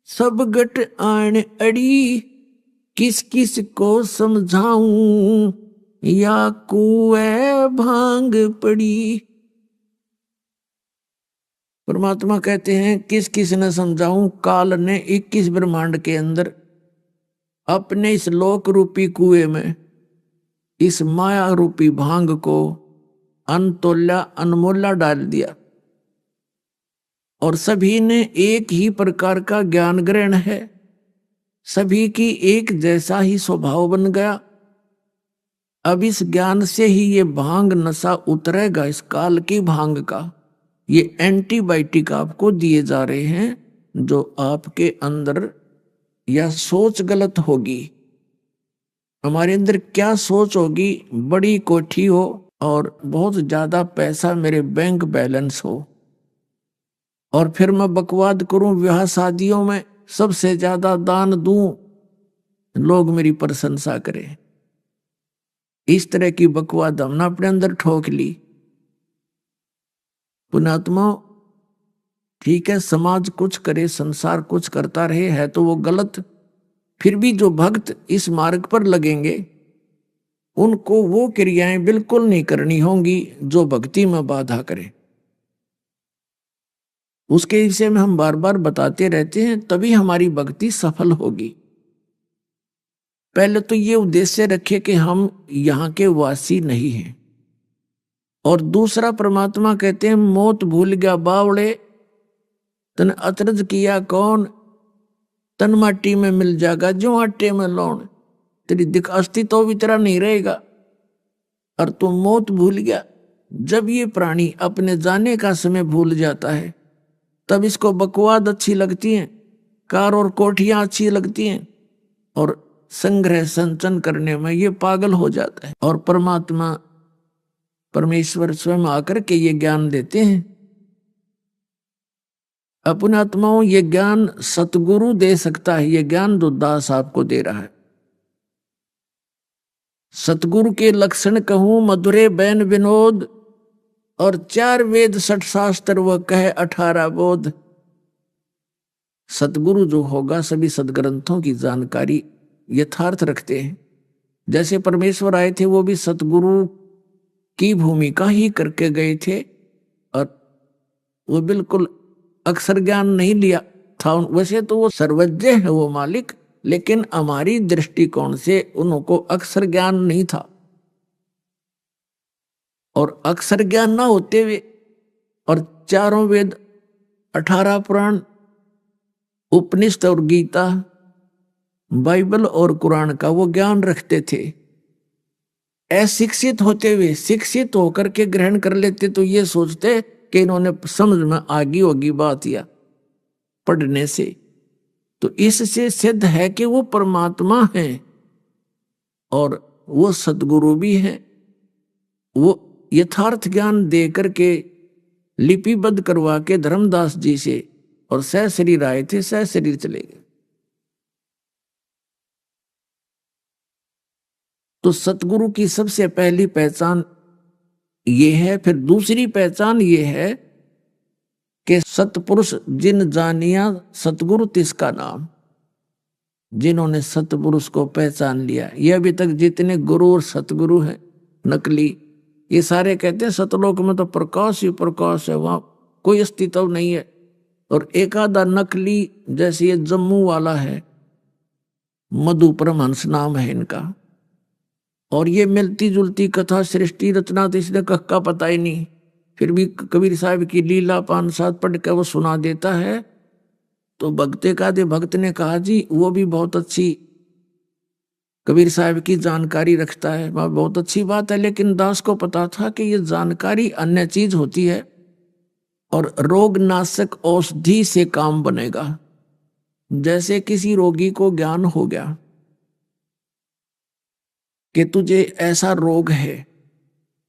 सब गट आन अड़ी, किस किस को समझाऊं या कुएं भांग पड़ी। परमात्मा कहते हैं किस किस ने समझाऊं? काल ने 21 ब्रह्मांड के अंदर अपने इस लोक रूपी कुएं में इस माया रूपी भांग को अनतोल्या अनमोला डाल दिया, और सभी ने एक ही प्रकार का ज्ञान ग्रहण है, सभी की एक जैसा ही स्वभाव बन गया। अब इस ज्ञान से ही ये भांग नशा उतरेगा, इस काल की भांग का। ये एंटीबायोटिक आपको दिए जा रहे हैं जो आपके अंदर या सोच गलत होगी, हमारे अंदर क्या सोच होगी, बड़ी कोठी हो और बहुत ज्यादा पैसा मेरे बैंक बैलेंस हो, और फिर मैं बकवाद करूं ब्याह शादियों में, सबसे ज्यादा दान दूं, लोग मेरी प्रशंसा करें। इस तरह की बकवाद हमने अपने अंदर ठोक ली। पुण्यात्मा, ठीक है, समाज कुछ करे, संसार कुछ करता रहे, है तो वो गलत, फिर भी जो भक्त इस मार्ग पर लगेंगे उनको वो क्रियाएं बिल्कुल नहीं करनी होंगी जो भक्ति में बाधा करे। उसके विषय में हम बार बार बताते रहते हैं, तभी हमारी भक्ति सफल होगी। पहले तो ये उद्देश्य रखे कि हम यहाँ के वासी नहीं हैं, और दूसरा परमात्मा कहते हैं मौत भूल गया बावड़े, तन अतरज किया कौन, तन माटी में मिल जाएगा जो आटे में लौण, तेरी दिख अस्तित्व तो भी तेरा नहीं रहेगा और तू मौत भूल गया। जब ये प्राणी अपने जाने का समय भूल जाता है तब इसको बकवाद अच्छी लगती हैं, कार और कोठियां अच्छी लगती हैं, और संग्रह संचन करने में ये पागल हो जाता है। और परमात्मा परमेश्वर स्वयं आकर के ये ज्ञान देते हैं। अपने आत्माओं, ये ज्ञान सतगुरु दे सकता है, ये ज्ञान जो दास आपको दे रहा है। सतगुरु के लक्षण कहूं मधुरे बैन विनोद, और 4 वेद 6 शास्त्र वह कहे 18 बोध। सतगुरु जो होगा सभी सदग्रंथों की जानकारी यथार्थ रखते हैं। जैसे परमेश्वर आए थे वो भी सतगुरु की भूमिका ही करके गए थे, और वो बिल्कुल अक्षर ज्ञान नहीं लिया था। वैसे तो वो सर्वज्ञ है वो मालिक, लेकिन हमारी दृष्टिकोण से उनको अक्षर ज्ञान नहीं था। और अक्षर ज्ञान ना होते हुए और 4 वेद 18 पुराण उपनिषद और गीता बाइबल और कुरान का वो ज्ञान रखते थे। अशिक्षित होते हुए शिक्षित होकर के ग्रहण कर लेते तो ये सोचते कि इन्होंने समझ में आगी होगी बात या पढ़ने से। तो इससे सिद्ध है कि वो परमात्मा है और वो सतगुरु भी है। वो यथार्थ ज्ञान दे करके लिपिबद्ध करवा के धर्मदास जी से, और सह शरीर आए थे सह शरीर चले गए। तो सतगुरु की सबसे पहली पहचान ये है। फिर दूसरी पहचान ये है कि सतपुरुष जिन जानिया सतगुरु तिसका नाम। जिन्होंने सतपुरुष को पहचान लिया, ये अभी तक जितने गुरु और सतगुरु हैं नकली, ये सारे कहते हैं सतलोक में तो प्रकाश ही प्रकाश है, वहां कोई अस्तित्व नहीं है। और एक आधा नकली, जैसे ये जम्मू वाला है मधु परमहंस नाम है इनका, और ये मिलती जुलती कथा सृष्टि रचना तो इसने कक्का पता ही नहीं, फिर भी कबीर साहब की लीला 5-7 पढ़ के वो सुना देता है। तो भक्ते का दे भक्त ने कहा जी वो भी बहुत अच्छी कबीर साहब की जानकारी रखता है, वह बहुत अच्छी बात है, लेकिन दास को पता था कि ये जानकारी अन्य चीज होती है और रोग नाशक औषधि से काम बनेगा। जैसे किसी रोगी को ज्ञान हो गया कि तुझे ऐसा रोग है,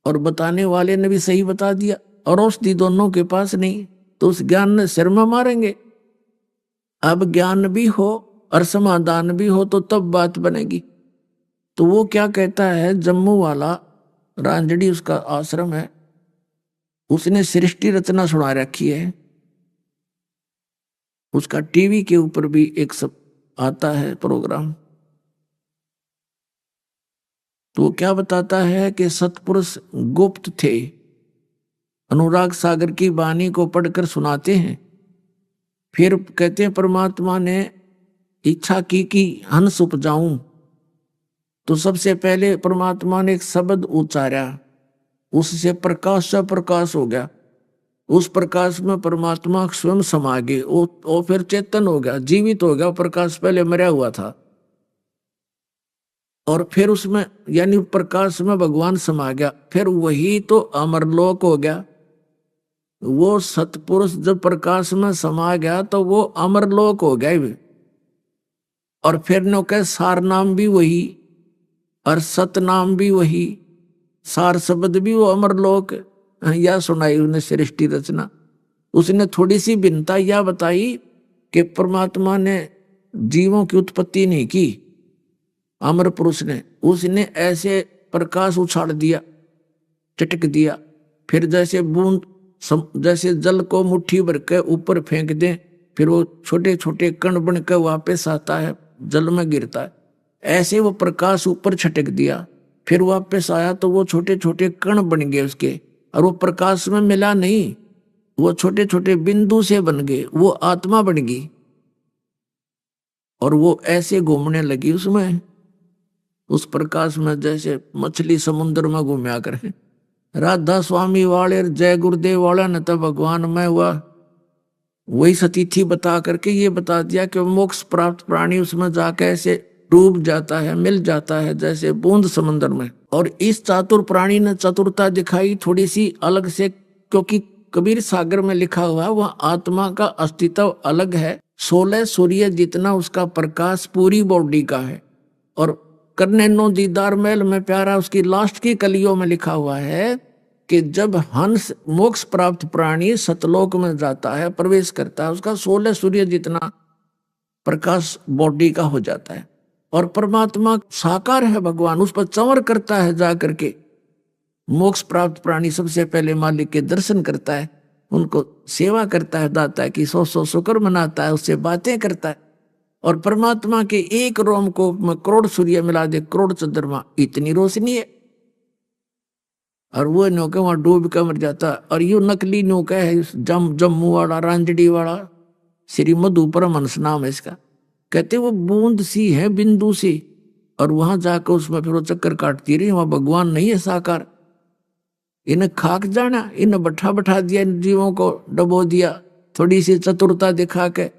और बताने वाले ने भी सही बता दिया, और औषधि दोनों के पास नहीं, तो उस ज्ञान ने सिर में मारेंगे। अब ज्ञान भी हो और समाधान भी हो तो तब बात बनेगी। तो वो क्या कहता है, जम्मू वाला रांझड़ी उसका आश्रम है, उसने सृष्टि रचना सुना रखी है। उसका टीवी के ऊपर भी एक सब आता है प्रोग्राम। तो वो क्या बताता है कि सतपुरुष गुप्त थे, अनुराग सागर की वाणी को पढ़कर सुनाते हैं। फिर कहते हैं परमात्मा ने इच्छा की कि हंस उपजाऊं, तो सबसे पहले परमात्मा ने एक शब्द उच्चारा, उससे प्रकाश से प्रकाश हो गया। उस प्रकाश में परमात्मा स्वयं समा गए, वो फिर चेतन हो गया, जीवित हो गया। प्रकाश पहले मरा हुआ था, और फिर उसमें यानी प्रकाश में भगवान समा गया। फिर वही तो अमरलोक हो गया। वो सतपुरुष जब प्रकाश में समा गया तो वो अमरलोक हो गए। और फिर नो कह सार नाम भी वही और सत नाम भी वही, सार शब्द भी वो अमरलोक। यह सुनाई उन्हें सृष्टि रचना। उसने थोड़ी सी भिन्नता यह बताई कि परमात्मा ने जीवों की उत्पत्ति नहीं की, अमर पुरुष ने। उसने ऐसे प्रकाश उछाल दिया, चटक दिया। फिर जैसे बूंद, जैसे जल को मुट्ठी भर के ऊपर फेंक दें, फिर वो छोटे छोटे कण बन के वापस आता है, जल में गिरता है। ऐसे वो प्रकाश ऊपर छटक दिया, फिर वापस आया तो वो छोटे छोटे कण बन गए उसके, और वो प्रकाश में मिला नहीं, वो छोटे छोटे बिंदु से बन गए, वो आत्मा बन गई। और वो ऐसे घूमने लगी उसमें, उस प्रकाश में, जैसे मछली समुद्र में घूमया करे। राधा स्वामी वाले जय गुरुदेव वाला ने तो भगवान में वह वही सतीथि बता करके ये बता दिया कि मोक्ष प्राप्त प्राणी उसमें जाकर ऐसे डूब जाता है, मिल जाता है जैसे बूंद समुद्र में। और इस चातुर प्राणी ने चतुरता दिखाई थोड़ी सी अलग से, क्योंकि कबीर सागर में लिखा हुआ वह आत्मा का अस्तित्व अलग है। 16 सूर्य जितना उसका प्रकाश पूरी बॉडी का है। और करने नो दीदार महल में प्यारा उसकी लास्ट की कलियों में लिखा हुआ है कि जब हंस मोक्ष प्राप्त प्राणी सतलोक में जाता है, प्रवेश करता है, उसका 16 सूर्य जितना प्रकाश बॉडी का हो जाता है। और परमात्मा साकार है भगवान, उस पर चंवर करता है जा करके। मोक्ष प्राप्त प्राणी सबसे पहले मालिक के दर्शन करता है, उनको सेवा करता है, दाता है कि 100 शुक्र मनाता है, उससे बातें करता है। और परमात्मा के एक रोम को करोड़ सूर्य मिला दे, करोड़ चंद्रमा, इतनी रोशनी है। और वो नौका वहां डूब कर मर जाता। और ये नकली नौका है जम्मू वाला, रांजड़ी वाला, श्री मधु परमहंस नाम है इसका। कहते वो बूंद सी है, बिंदु सी, और वहां जाकर उसमें फिर वो चक्कर काटती रही। वहां भगवान नहीं है साकार। इन्हें खाक जाना, इन्हें बैठा दिया, इन जीवों को डबो दिया, थोड़ी सी चतुरता दिखा के।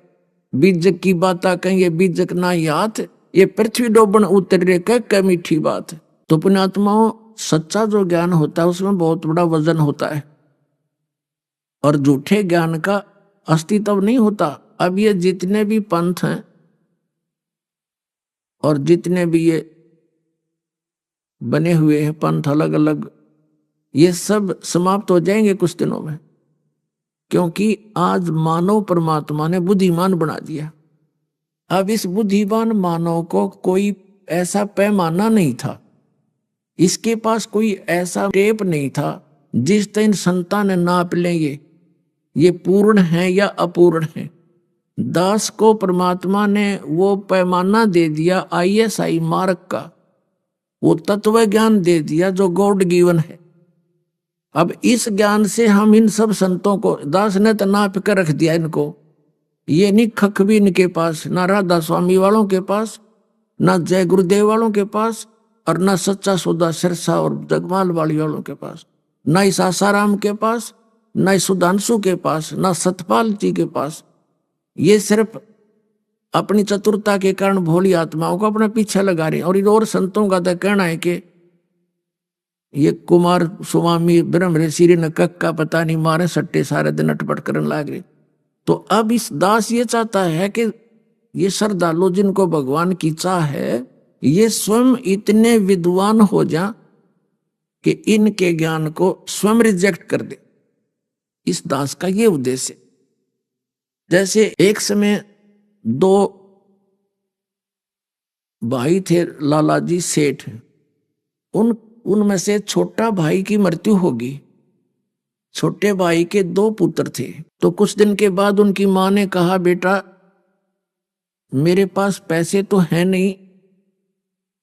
बीजक की बात कहेंगे, बीजक ना याद, ये पृथ्वी डोबन उतरे कह मीठी बात। तो पुण्यात्माओं, सच्चा जो ज्ञान होता है उसमें बहुत बड़ा वजन होता है, और झूठे ज्ञान का अस्तित्व नहीं होता। अब ये जितने भी पंथ हैं और जितने भी ये बने हुए हैं पंथ अलग अलग, ये सब समाप्त हो जाएंगे कुछ दिनों में। क्योंकि आज मानव परमात्मा ने बुद्धिमान बना दिया। अब इस बुद्धिमान मानव को कोई ऐसा पैमाना नहीं था, इसके पास कोई ऐसा टेप नहीं था जिस दिन संतान नाप लेंगे ये पूर्ण है या अपूर्ण है। दास को परमात्मा ने वो पैमाना दे दिया, ISI मार्क का, वो तत्व ज्ञान दे दिया जो गॉड गिवन है। अब इस ज्ञान से हम इन सब संतों को, दास ने तो नाप कर रख दिया इनको। ये नहीं खख भी इनके पास, ना राधा स्वामी वालों के पास, ना जय गुरुदेव वालों के पास, और ना सच्चा सौदा सिरसा और जगमाल वाली वालों के पास, ना इस आसाराम के पास, ना इस सुधांशु के पास, ना सतपाल जी के पास। ये सिर्फ अपनी चतुरता के कारण भोली आत्माओं को अपने पीछे लगा रहे। और इन और संतों का तो कहना है कि ये कुमार स्वामी ब्रह्म ऋषि ने कक्का पता नहीं मारे सट्टे सारे दिन अटपट करने लग रहे। तो अब इस दास ये चाहता है कि ये श्रद्धालु जिनको भगवान की चाह है, ये स्वयं इतने विद्वान हो जा कि इनके ज्ञान को स्वयं रिजेक्ट कर दे। इस दास का ये उद्देश्य। जैसे एक समय 2 भाई थे, लालाजी सेठ, उनमें से छोटा भाई की मृत्यु होगी। छोटे भाई के 2 पुत्र थे। तो कुछ दिन के बाद उनकी मां ने कहा, बेटा मेरे पास पैसे तो है नहीं,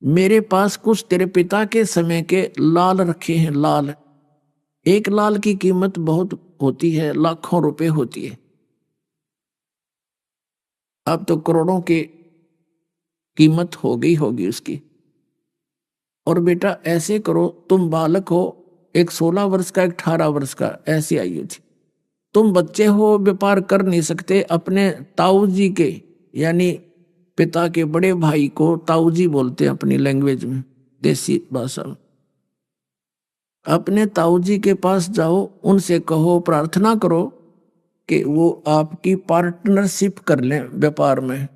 मेरे पास कुछ तेरे पिता के समय के लाल रखे हैं। लाल, एक लाल की कीमत बहुत होती है, लाखों रुपए होती है। अब तो करोड़ों की कीमत हो गई होगी उसकी। और बेटा ऐसे करो, तुम बालक हो, एक 16 वर्ष का, एक 18 वर्ष का, ऐसी आयु थी, तुम बच्चे हो, व्यापार कर नहीं सकते। अपने ताऊ जी के, यानी पिता के बड़े भाई को ताऊ जी बोलते हैं अपनी लैंग्वेज में, देसी भाषा में। अपने ताऊ जी के पास जाओ, उनसे कहो, प्रार्थना करो कि वो आपकी पार्टनरशिप कर लें व्यापार में,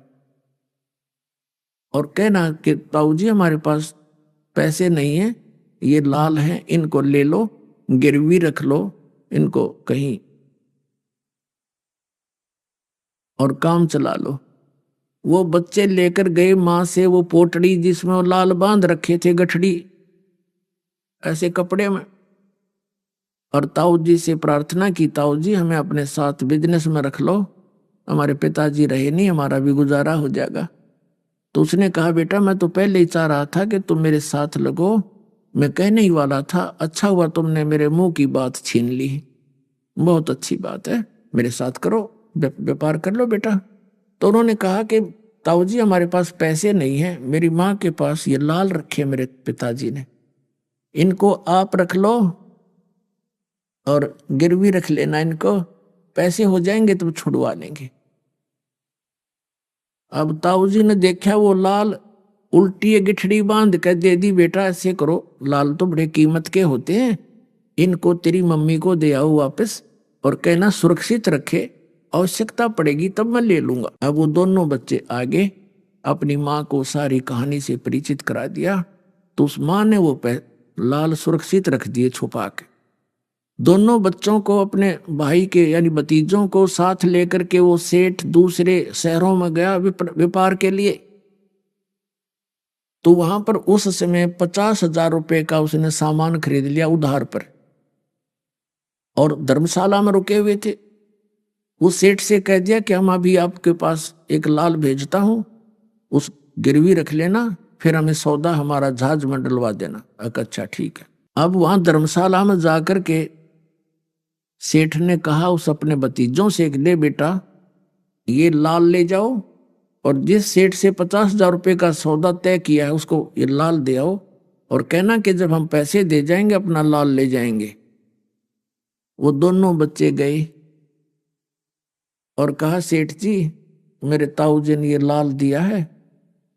और कहना कि ताऊ जी हमारे पास पैसे नहीं है, ये लाल हैं, इनको ले लो, गिरवी रख लो इनको कहीं और काम चला लो। वो बच्चे लेकर गए माँ से वो पोटड़ी जिसमें वो लाल बांध रखे थे, गठड़ी ऐसे कपड़े में, और ताऊ जी से प्रार्थना की, ताऊ जी हमें अपने साथ बिजनेस में रख लो, हमारे पिताजी रहे नहीं, हमारा भी गुजारा हो जाएगा। तो उसने कहा बेटा मैं तो पहले ही चाह रहा था कि तुम मेरे साथ लगो, मैं कहने ही वाला था, अच्छा हुआ तुमने मेरे मुंह की बात छीन ली, बहुत अच्छी बात है, मेरे साथ करो, व्यापार कर लो बेटा। तो उन्होंने कहा कि ताऊ जी हमारे पास पैसे नहीं है, मेरी माँ के पास ये लाल रखे मेरे पिताजी ने, इनको आप रख लो और गिरवी रख लेना, इनको पैसे हो जाएंगे तो छुड़वा लेंगे। अब ताऊ जी ने देखा वो लाल उल्टी गिठड़ी बांध कर दे दी, बेटा ऐसे करो, लाल तो बड़े कीमत के होते हैं, इनको तेरी मम्मी को दे आओ वापस और कहना सुरक्षित रखे, आवश्यकता पड़ेगी तब मैं ले लूंगा। अब वो दोनों बच्चे आगे अपनी माँ को सारी कहानी से परिचित करा दिया, तो उस माँ ने वो लाल सुरक्षित रख दिए छुपा के। दोनों बच्चों को, अपने भाई के यानी भतीजों को साथ लेकर के वो सेठ दूसरे शहरों में गया व्यापार के लिए। तो वहां पर उस समय 50,000 रुपए का उसने सामान खरीद लिया उधार पर, और धर्मशाला में रुके हुए थे। वो सेठ से कह दिया कि हम अभी आपके पास एक लाल भेजता हूं, उस गिरवी रख लेना, फिर हमें सौदा हमारा जहाज में डलवा देना। अच्छा ठीक है। अब वहां धर्मशाला में जाकर के सेठ ने कहा उस अपने भतीजों से, ले बेटा ये लाल ले जाओ, और जिस सेठ से 50,000 रुपए का सौदा तय किया है उसको ये लाल दे आओ, और कहना कि जब हम पैसे दे जाएंगे अपना लाल ले जाएंगे। वो दोनों बच्चे गए और कहा सेठ जी मेरे ताऊ जी ने ये लाल दिया है,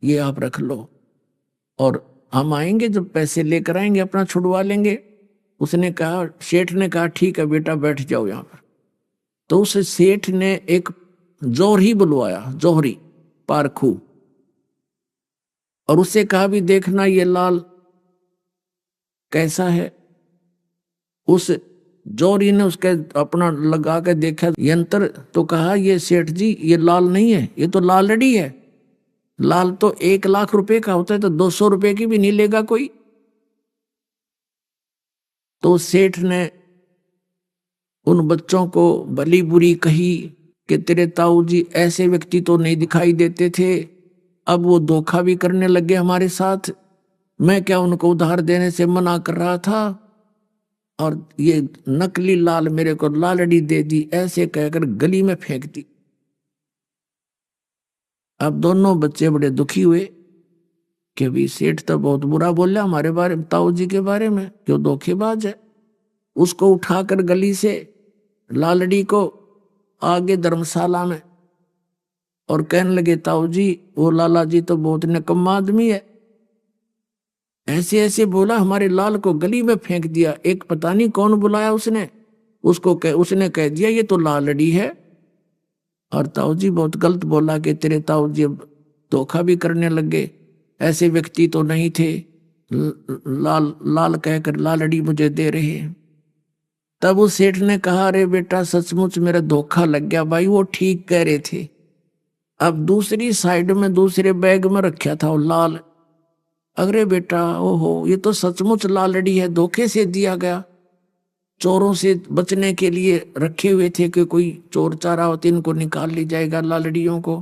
ये आप रख लो, और हम आएंगे जब पैसे लेकर आएंगे अपना छुड़वा लेंगे। उसने कहा, सेठ ने कहा ठीक है बेटा बैठ जाओ यहाँ पर। तो उस सेठ ने एक जौहरी बुलवाया, जौहरी पारखू, और उससे कहा भी देखना ये लाल कैसा है। उस जौहरी ने उसके अपना लगा के देखा यंत्र, तो कहा ये सेठ जी ये लाल नहीं है, ये तो लालड़ी है, लाल तो 1 लाख रुपए का होता है, तो 200 रुपए की भी नहीं लेगा कोई। तो सेठ ने उन बच्चों को भली बुरी कही कि तेरे ताऊ जी ऐसे व्यक्ति तो नहीं दिखाई देते थे, अब वो धोखा भी करने लगे हमारे साथ, मैं क्या उनको उधार देने से मना कर रहा था, और ये नकली लाल मेरे को लालड़ी दे दी, ऐसे कहकर गली में फेंक दी। अब दोनों बच्चे बड़े दुखी हुए कि भी सेठ तो बहुत बुरा बोला हमारे बारे में, ताऊ जी के बारे में, जो धोखेबाज है। उसको उठाकर गली से लालड़ी को आगे धर्मशाला में, और कहने लगे ताऊ जी वो लाला जी तो बहुत निकम्मा आदमी है, ऐसे ऐसे बोला, हमारे लाल को गली में फेंक दिया। एक पता नहीं कौन बुलाया उसने, उसने कह दिया ये तो लालड़ी है। और ताऊ जी बहुत गलत बोला कि तेरे ताऊ जी अब धोखा भी करने लगे, ऐसे व्यक्ति तो नहीं थे, लाल लाल कहकर लालड़ी मुझे दे रहे हैं। तब उस सेठ ने कहा, अरे बेटा सचमुच मेरा धोखा लग गया भाई, वो ठीक कह रहे थे। अब दूसरी साइड में दूसरे बैग में रखा था वो लाल, अरे बेटा ओहो ये तो सचमुच लालड़ी है, धोखे से दिया गया, चोरों से बचने के लिए रखे हुए थे कि कोई चोर चारा होते इनको निकाल ली जाएगा लालड़ियों को,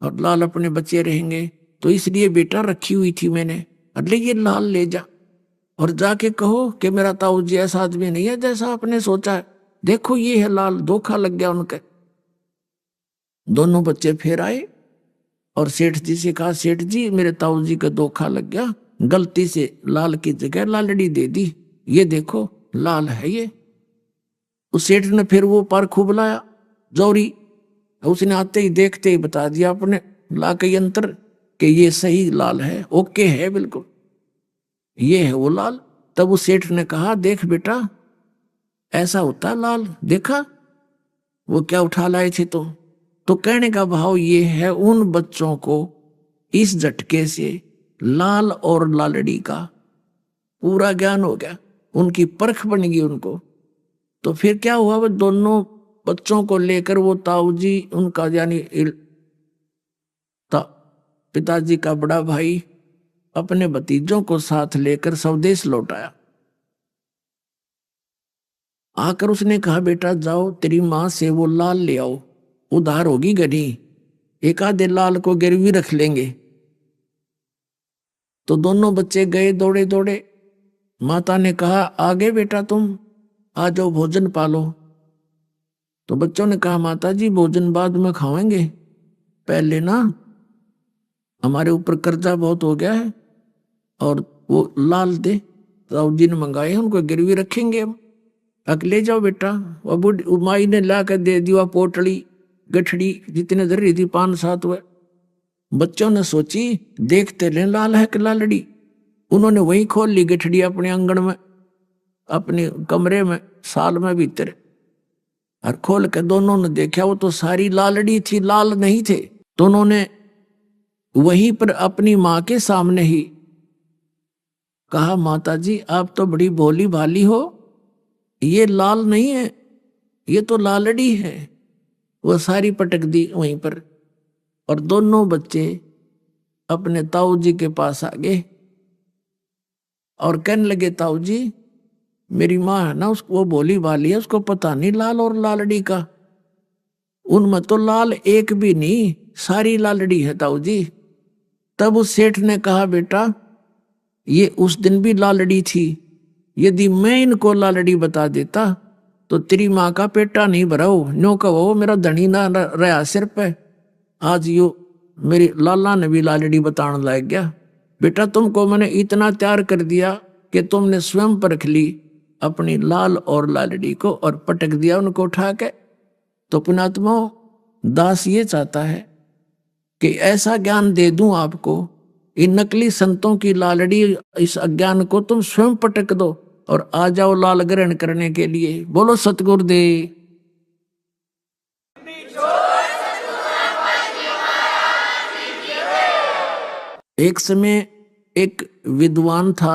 और लाल अपने बचे रहेंगे, तो इसलिए बेटा रखी हुई थी मैंने, अरे ये लाल ले जा और जाके कहो कि मेरा ताऊ जी ऐसा आदमी नहीं है जैसा आपने सोचा है, देखो ये है लाल, धोखा लग गया उनके। दोनों बच्चे फिर आए और सेठ जी से कहा, सेठ जी मेरे ताऊ जी का धोखा लग गया, गलती से लाल की जगह लालड़ी दे दी, ये देखो लाल है ये। उस सेठ ने फिर वो पारखू बुलाया जौहरी, उसने आते ही देखते ही बता दिया अपने ला के यंत्र कि ये सही लाल है, ओके है बिल्कुल, ये है वो लाल। तब उस सेठ ने कहा, देख बेटा, ऐसा होता लाल, देखा वो क्या उठा लाए थे तुम। तो कहने का भाव ये है, उन बच्चों को इस झटके से लाल और लालड़ी का पूरा ज्ञान हो गया, उनकी परख बन गई उनको। तो फिर क्या हुआ, वो दोनों बच्चों को लेकर वो ताऊ जी, उनका यानी पिताजी का बड़ा भाई, अपने भतीजों को साथ लेकर स्वदेश लौट आया। आकर उसने कहा, बेटा जाओ तेरी माँ से वो लाल ले आओ, उधार होगी गनी, एक आधे लाल को गिरवी रख लेंगे। तो दोनों बच्चे गए दौड़े दौड़े। माता ने कहा, आगे बेटा तुम आ जाओ, भोजन पालो। तो बच्चों ने कहा, माता जी भोजन बाद में खाएंगे, पहले ना हमारे ऊपर कर्जा बहुत हो गया है, और वो लाल दे ताऊ जी ने मंगाए, उनको गिरवी रखेंगे हम। अकेले जाओ बेटा। वो माई ने ला कर दे दिया पोटली गठड़ी जितने जरूरी थी, 5-7 हुए। बच्चों ने सोची देखते ले लाल है कि लालड़ी। उन्होंने वही खोल ली गठड़ी अपने आंगन में, अपने कमरे में, साल में भीतर, और खोल के दोनों ने देखा वो तो सारी लालड़ी थी, लाल नहीं थे। तो उन्होंने वहीं पर अपनी माँ के सामने ही कहा, माता जी आप तो बड़ी भोली भाली हो, ये लाल नहीं है, ये तो लालड़ी है। वो सारी पटक दी वहीं पर, और दोनों बच्चे अपने ताऊ जी के पास आ गए और कहने लगे, ताऊ जी मेरी माँ है ना, उसको वो भोली भाली है, उसको पता नहीं लाल और लालड़ी का, उनमें तो लाल एक भी नहीं, सारी लालड़ी है ताऊ जी। तब उस सेठ ने कहा, बेटा ये उस दिन भी लालड़ी थी, यदि मैं इनको लालड़ी बता देता तो तेरी माँ का पेटा नहीं भरा हो, नो कहो मेरा धनी ना रहा सिर पे। आज यो मेरी लाला ने भी लालड़ी बताने लग गया। बेटा तुमको मैंने इतना तैयार कर दिया कि तुमने स्वयं परख ली अपनी लाल और लालड़ी को और पटक दिया उनको उठा के। तो पुणात्मा दास ये चाहता है कि ऐसा ज्ञान दे दूं आपको, इन नकली संतों की लालड़ी, इस अज्ञान को तुम स्वयं पटक दो और आ जाओ लाल ग्रहण करने के लिए। बोलो सतगुरुदेव। एक समय एक विद्वान था,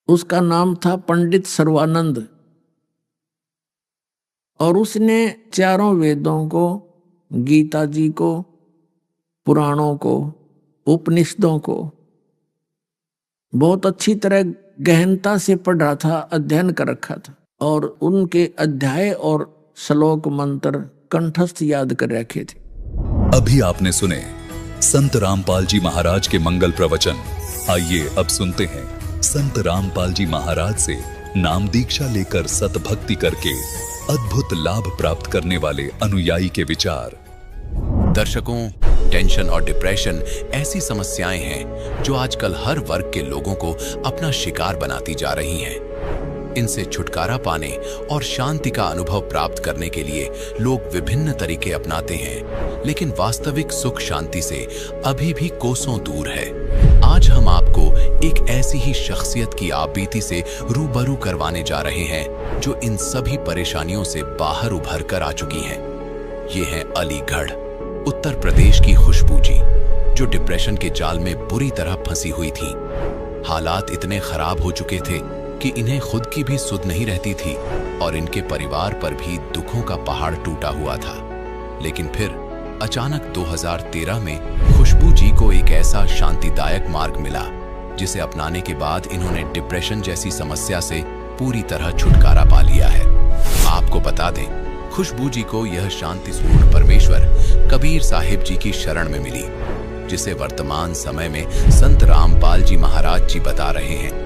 उसका नाम था पंडित सर्वानंद, और उसने चारों वेदों को, गीता जी को, पुराणों को, उपनिषदों को बहुत अच्छी तरह गहनता से पढ़ा था, अध्ययन कर रखा था, और उनके अध्याय और श्लोक मंत्र कंठस्थ याद कर रखे थे। अभी आपने सुने संत रामपाल जी महाराज के मंगल प्रवचन। आइए अब सुनते हैं संत रामपाल जी महाराज से नाम दीक्षा लेकर सतभक्ति करके अद्भुत लाभ प्राप्त करने वाले अनुयायी के विचार। दर्शकों, टेंशन और डिप्रेशन ऐसी समस्याएं हैं जो आजकल हर वर्ग के लोगों को अपना शिकार बनाती जा रही हैं। इनसे छुटकारा पाने और शांति का अनुभव प्राप्त करने के लिए लोग विभिन्न तरीके अपनाते हैं, लेकिन वास्तविक सुख शांति से अभी भी कोसों दूर है। आज हम आपको एक ऐसी ही शख्सियत की आपबीती से रूबरू करवाने जा रहे हैं जो इन सभी परेशानियों से बाहर उभर कर आ चुकी हैं। ये हैं अलीगढ़, उत्तर प्रदेश की खुशबू जी, जो डिप्रेशन के जाल में बुरी तरह फंसी हुई थी। हालात इतने खराब हो चुके थे कि इन्हें खुद की भी सुध नहीं रहती थी और इनके परिवार पर भी दुखों का पहाड़ टूटा हुआ था। लेकिन फिर अचानक 2013 में खुशबू जी को एक ऐसा शांतिदायक मार्ग मिला जिसे अपनाने के बाद इन्होंने डिप्रेशन जैसी समस्या से पूरी तरह छुटकारा पा लिया है। आपको बता दें, खुशबू जी को यह शांति स्वरूप परमेश्वर कबीर साहिब जी की शरण में मिली, जिसे वर्तमान समय में संत रामपाल जी महाराज जी बता रहे हैं।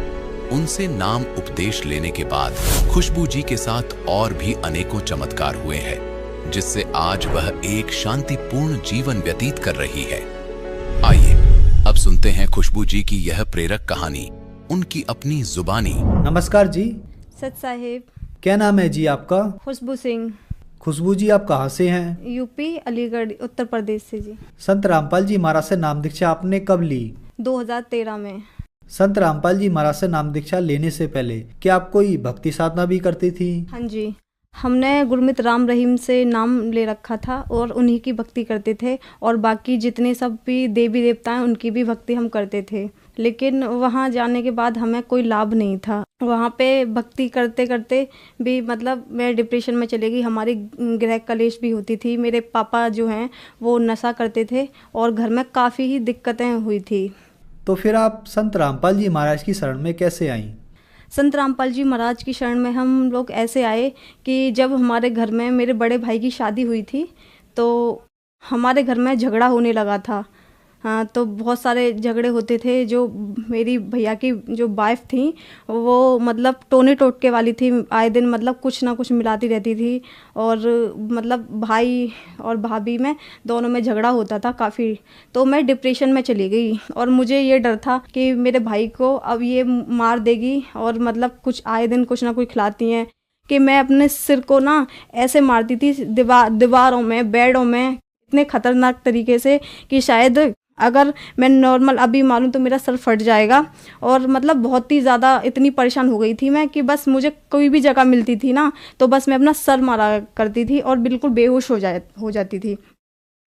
उनसे नाम उपदेश लेने के बाद खुशबू जी के साथ और भी अनेकों चमत्कार हुए हैं, जिससे आज वह एक शांतिपूर्ण जीवन व्यतीत कर रही है। आइए अब सुनते हैं खुशबू जी की यह प्रेरक कहानी, उनकी अपनी जुबानी। नमस्कार जी। सत साहिब। क्या नाम है जी आपका? खुशबू सिंह। खुशबू जी आप कहाँ से हैं? यूपी अलीगढ़ उत्तर प्रदेश से जी। संत रामपाल जी महाराज से नाम दीक्षा आपने कब ली? 2013 में। संत रामपाल जी महाराज से नाम दीक्षा लेने से पहले क्या आप कोई भक्ति साधना भी करती थी? हाँ जी, हमने गुरमित राम रहीम से नाम ले रखा था और उन्हीं की भक्ति करते थे, और बाकी जितने सब भी देवी देवता हैं उनकी भी भक्ति हम करते थे। लेकिन वहाँ जाने के बाद हमें कोई लाभ नहीं था। वहाँ पे भक्ति करते करते भी मतलब मैं डिप्रेशन में चली गई। हमारी गृह कलेश भी होती थी। मेरे पापा जो हैं वो नशा करते थे और घर में काफ़ी ही दिक्कतें हुई थी। तो फिर आप संत रामपाल जी महाराज की शरण में कैसे आईं? संत रामपाल जी महाराज की शरण में हम लोग ऐसे आए कि जब हमारे घर में मेरे बड़े भाई की शादी हुई थी तो हमारे घर में झगड़ा होने लगा था। हाँ, तो बहुत सारे झगड़े होते थे। जो मेरी भैया की जो वाइफ थी वो मतलब टोने टोटके वाली थी, आए दिन मतलब कुछ ना कुछ मिलाती रहती थी, और मतलब भाई और भाभी में दोनों में झगड़ा होता था काफ़ी। तो मैं डिप्रेशन में चली गई और मुझे ये डर था कि मेरे भाई को अब ये मार देगी, और मतलब कुछ आए दिन कुछ ना कुछ खिलाती हैं कि मैं अपने सिर को ना ऐसे मारती थी दीवारों में, बेडों में, इतने खतरनाक तरीके से कि शायद अगर मैं नॉर्मल अभी मारूं तो मेरा सर फट जाएगा। और मतलब बहुत ही ज़्यादा इतनी परेशान हो गई थी मैं कि बस मुझे कोई भी जगह मिलती थी ना तो बस मैं अपना सर मारा करती थी और बिल्कुल बेहोश हो जाती थी।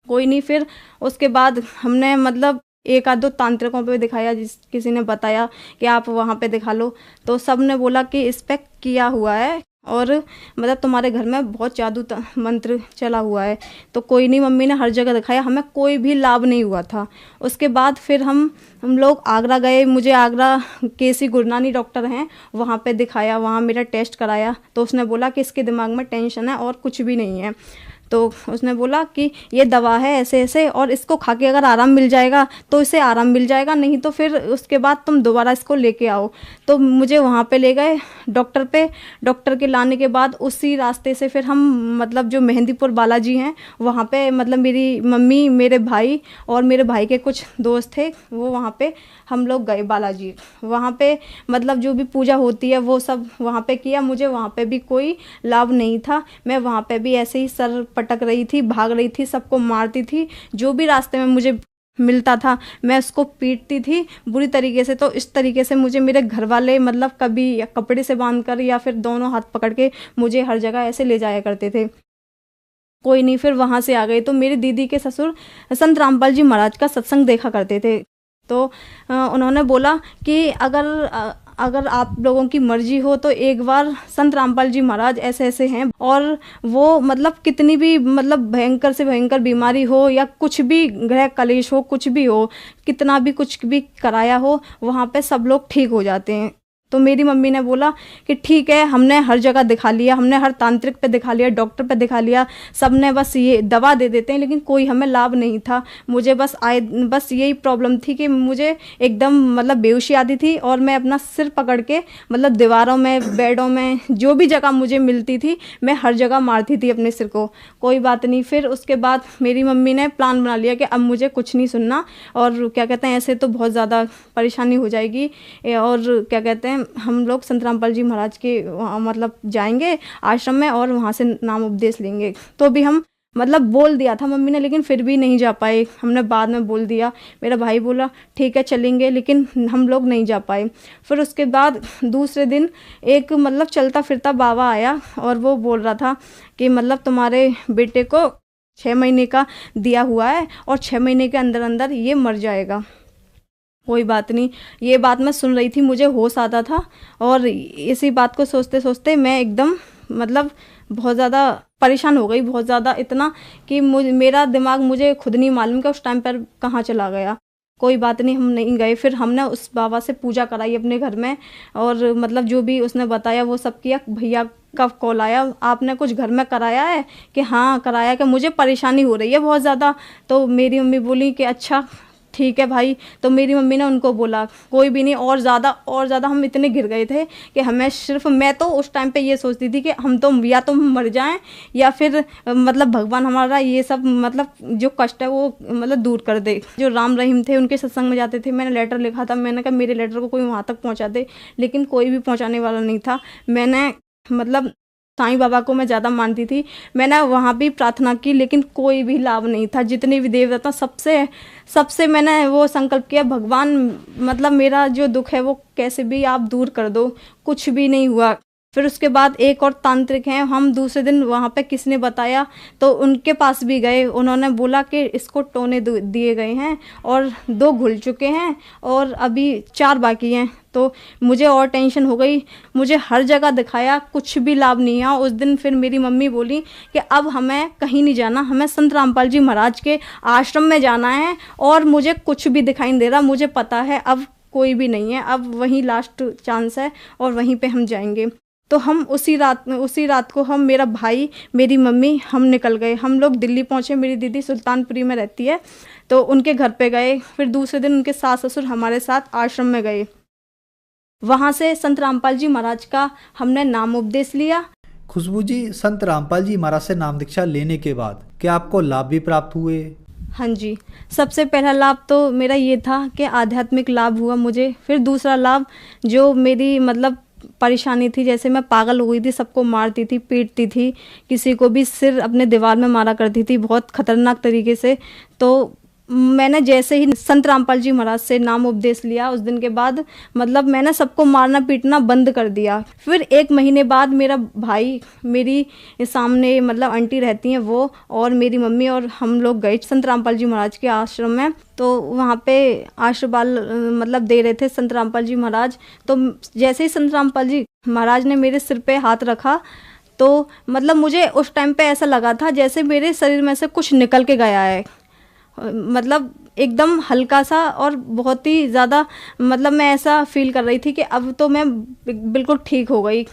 कोई नहीं, फिर उसके बाद हमने मतलब एक आध दो तांत्रिकों पे दिखाया, किसी ने बताया कि आप वहाँ पे दिखा लो, तो सब ने बोला कि इस पे किया हुआ है और मतलब तुम्हारे घर में बहुत जादू मंत्र चला हुआ है। तो कोई नहीं, मम्मी ने हर जगह दिखाया, हमें कोई भी लाभ नहीं हुआ था। उसके बाद फिर हम लोग आगरा गए। मुझे आगरा केसी गुरनानी डॉक्टर हैं वहाँ पे दिखाया, वहाँ मेरा टेस्ट कराया। तो उसने बोला कि इसके दिमाग में टेंशन है और कुछ भी नहीं है। तो उसने बोला कि ये दवा है ऐसे ऐसे, और इसको खा के अगर आराम मिल जाएगा तो इसे आराम मिल जाएगा, नहीं तो फिर उसके बाद तुम दोबारा इसको लेके आओ। तो मुझे वहाँ पे ले गए डॉक्टर पे। डॉक्टर के लाने के बाद उसी रास्ते से फिर हम मतलब जो मेहंदीपुर बालाजी हैं वहाँ पे मतलब मेरी मम्मी, मेरे भाई और मेरे भाई के कुछ दोस्त थे, वो वहाँ पे हम लोग गए बालाजी। वहाँ पे मतलब जो भी पूजा होती है वो सब वहाँ पे किया। मुझे वहाँ पे भी कोई लाभ नहीं था। मैं वहाँ पे भी ऐसे ही सर पटक रही थी, भाग रही थी, सबको मारती थी। जो भी रास्ते में मुझे मिलता था मैं उसको पीटती थी बुरी तरीके से। तो इस तरीके से मुझे मेरे घर वाले मतलब कभी कपड़े से बांध कर या फिर दोनों हाथ पकड़ के मुझे हर जगह ऐसे ले जाया करते थे। कोई नहीं, फिर वहाँ से आ गए। तो मेरी दीदी के ससुर संत रामपाल जी महाराज का सत्संग देखा करते थे। तो उन्होंने बोला कि अगर आप लोगों की मर्जी हो तो एक बार संत रामपाल जी महाराज ऐसे ऐसे हैं, और वो मतलब कितनी भी मतलब भयंकर से भयंकर बीमारी हो या कुछ भी गृह कलेश हो, कुछ भी हो, कितना भी कुछ भी कराया हो, वहाँ पे सब लोग ठीक हो जाते हैं। तो मेरी मम्मी ने बोला कि ठीक है, हमने हर जगह दिखा लिया, हमने हर तांत्रिक पे दिखा लिया, डॉक्टर पे दिखा लिया, सब ने बस ये दवा दे देते हैं, लेकिन कोई हमें लाभ नहीं था। मुझे बस यही प्रॉब्लम थी कि मुझे एकदम मतलब बेहोशी आती थी और मैं अपना सिर पकड़ के मतलब दीवारों में, बेडों में, जो भी जगह मुझे मिलती थी मैं हर जगह मारती थी अपने सिर को। कोई बात नहीं, फिर उसके बाद मेरी मम्मी ने प्लान बना लिया कि अब मुझे कुछ नहीं सुनना, और क्या कहते हैं ऐसे तो बहुत ज़्यादा परेशानी हो जाएगी, और क्या कहते हैं हम लोग संत रामपाल जी महाराज के मतलब जाएंगे आश्रम में और वहाँ से नाम उपदेश लेंगे। तो भी हम मतलब बोल दिया था मम्मी ने, लेकिन फिर भी नहीं जा पाए। हमने बाद में बोल दिया। मेरा भाई बोला ठीक है चलेंगे, लेकिन हम लोग नहीं जा पाए। फिर उसके बाद दूसरे दिन एक मतलब चलता फिरता बाबा आया और वो बोल रहा था कि मतलब तुम्हारे बेटे को 6 महीने का दिया हुआ है और 6 महीने के अंदर अंदर ये मर जाएगा। कोई बात नहीं, ये बात मैं सुन रही थी, मुझे होश आता था, और इसी बात को सोचते सोचते मैं एकदम मतलब बहुत ज़्यादा परेशान हो गई, बहुत ज़्यादा, इतना कि मेरा दिमाग मुझे खुद नहीं मालूम कि उस टाइम पर कहाँ चला गया। कोई बात नहीं, हम नहीं गए। फिर हमने उस बाबा से पूजा कराई अपने घर में, और मतलब जो भी उसने बताया वो सब किया। भैया का कॉल आया, आपने कुछ घर में कराया है? कि हाँ कराया, कि मुझे परेशानी हो रही है बहुत ज़्यादा। तो मेरी मम्मी बोली कि अच्छा ठीक है भाई। तो मेरी मम्मी ने उनको बोला कोई भी नहीं, और ज़्यादा हम इतने गिर गए थे कि हमें सिर्फ, मैं तो उस टाइम पे ये सोचती थी कि हम तो या तो मर जाएं या फिर मतलब भगवान हमारा ये सब मतलब जो कष्ट है वो मतलब दूर कर दे। जो राम रहीम थे उनके सत्संग में जाते थे, मैंने लेटर लिखा था, मैंने कहा मेरे लेटर को कोई वहाँ तक पहुँचा दे, लेकिन कोई भी पहुँचाने वाला नहीं था। मैंने मतलब साईं बाबा को मैं ज़्यादा मानती थी। मैंने वहाँ भी प्रार्थना की लेकिन कोई भी लाभ नहीं था। जितने भी देवता सबसे मैंने वो संकल्प किया, भगवान मतलब मेरा जो दुख है वो कैसे भी आप दूर कर दो, कुछ भी नहीं हुआ। फिर उसके बाद एक और तांत्रिक हैं, हम दूसरे दिन वहाँ पे किसी ने बताया तो उनके पास भी गए। उन्होंने बोला कि इसको टोने दिए गए हैं और 2 घुल चुके हैं और अभी 4 बाकी हैं। तो मुझे और टेंशन हो गई, मुझे हर जगह दिखाया, कुछ भी लाभ नहीं हुआ। उस दिन फिर मेरी मम्मी बोली कि अब हमें कहीं नहीं जाना, हमें संत रामपाल जी महाराज के आश्रम में जाना है और मुझे कुछ भी दिखाई नहीं दे रहा, मुझे पता है अब कोई भी नहीं है, अब वहीं लास्ट चांस है और वहीं पे हम जाएंगे। तो हम उसी रात को हम, मेरा भाई, मेरी मम्मी, हम निकल गए। हम लोग दिल्ली पहुँचे। मेरी दीदी सुल्तानपुरी में रहती है तो उनके घर पे गए। फिर दूसरे दिन उनके सास ससुर हमारे साथ आश्रम में गए। वहाँ से संत रामपाल जी महाराज का हमने नाम उपदेश लिया। खुशबू जी, संत रामपाल जी महाराज से नाम दीक्षा लेने के बाद क्या आपको लाभ भी प्राप्त हुए? हाँ जी, सबसे पहला लाभ तो मेरा ये था कि आध्यात्मिक लाभ हुआ मुझे। फिर दूसरा लाभ, जो मेरी मतलब परेशानी थी, जैसे मैं पागल हो गई थी, सबको मारती थी, पीटती थी, किसी को भी सिर अपने दीवार में मारा करती थी बहुत खतरनाक तरीके से। तो मैंने जैसे ही संत रामपाल जी महाराज से नाम उपदेश लिया, उस दिन के बाद मतलब मैंने सबको मारना पीटना बंद कर दिया। फिर 1 महीने बाद मेरा भाई, मेरी सामने मतलब आंटी रहती हैं वो, और मेरी मम्मी और हम लोग गए संत रामपाल जी महाराज के आश्रम में। तो वहाँ पे आशीर्वाद मतलब दे रहे थे संत रामपाल जी महाराज। तो जैसे ही संत रामपाल जी महाराज ने मेरे सिर पे हाथ रखा तो मतलब मुझे उस टाइम पे ऐसा लगा था जैसे मेरे शरीर में से कुछ निकल के गया है, मतलब एकदम हल्का सा और बहुत ही ज़्यादा, मतलब मैं ऐसा फील कर रही थी कि अब तो मैं बिल्कुल ठीक हो गई।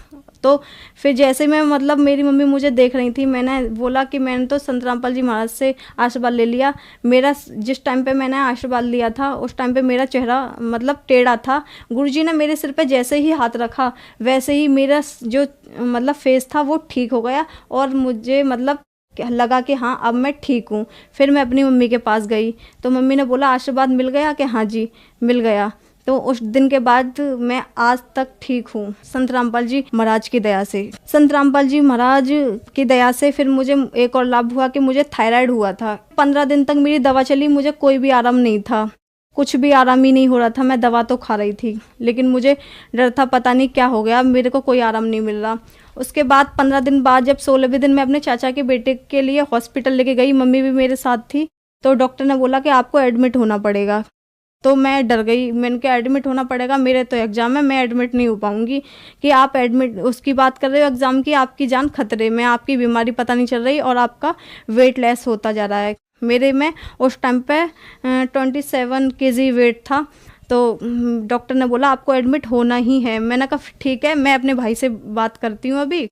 तो फिर जैसे मैं मतलब मेरी मम्मी मुझे देख रही थी, मैंने बोला कि मैंने तो संत रामपाल जी महाराज से आशीर्वाद ले लिया। मेरा जिस टाइम पे मैंने आशीर्वाद लिया था उस टाइम पे मेरा चेहरा मतलब टेढ़ा था। गुरुजी ने मेरे सिर पे जैसे ही हाथ रखा वैसे ही मेरा जो मतलब फेस था वो ठीक हो गया और मुझे मतलब लगा कि हाँ अब मैं ठीक हूँ। फिर मैं अपनी मम्मी के पास गई तो मम्मी ने बोला आशीर्वाद मिल गया, कि हाँ जी मिल गया। तो उस दिन के बाद मैं आज तक ठीक हूँ संत रामपाल जी महाराज की दया से। संत रामपाल जी महाराज की दया से फिर मुझे एक और लाभ हुआ कि मुझे थायराइड हुआ था। 15 दिन तक मेरी दवा चली, मुझे कोई भी आराम नहीं था, कुछ भी आराम ही नहीं हो रहा था। मैं दवा तो खा रही थी लेकिन मुझे डर था, पता नहीं क्या हो गया, मेरे को कोई आराम नहीं मिल रहा। उसके बाद 15 दिन बाद जब 16वें दिन मैं अपने चाचा के बेटे के लिए हॉस्पिटल लेके गई, मम्मी भी मेरे साथ थी, तो डॉक्टर ने बोला कि आपको एडमिट होना पड़ेगा। तो मैं डर गई, मैंने कहा एडमिट होना पड़ेगा, मेरे तो एग्ज़ाम है, मैं एडमिट नहीं हो पाऊंगी। कि आप एडमिट उसकी बात कर रहे हो एग्ज़ाम की, आपकी जान खतरे में, आपकी बीमारी पता नहीं चल रही और आपका वेट लेस होता जा रहा है। मेरे में उस टाइम पे 27 kg वेट था। तो डॉक्टर ने बोला आपको एडमिट होना ही है। मैंने कहा ठीक है, मैं अपने भाई से बात करती हूँ अभी।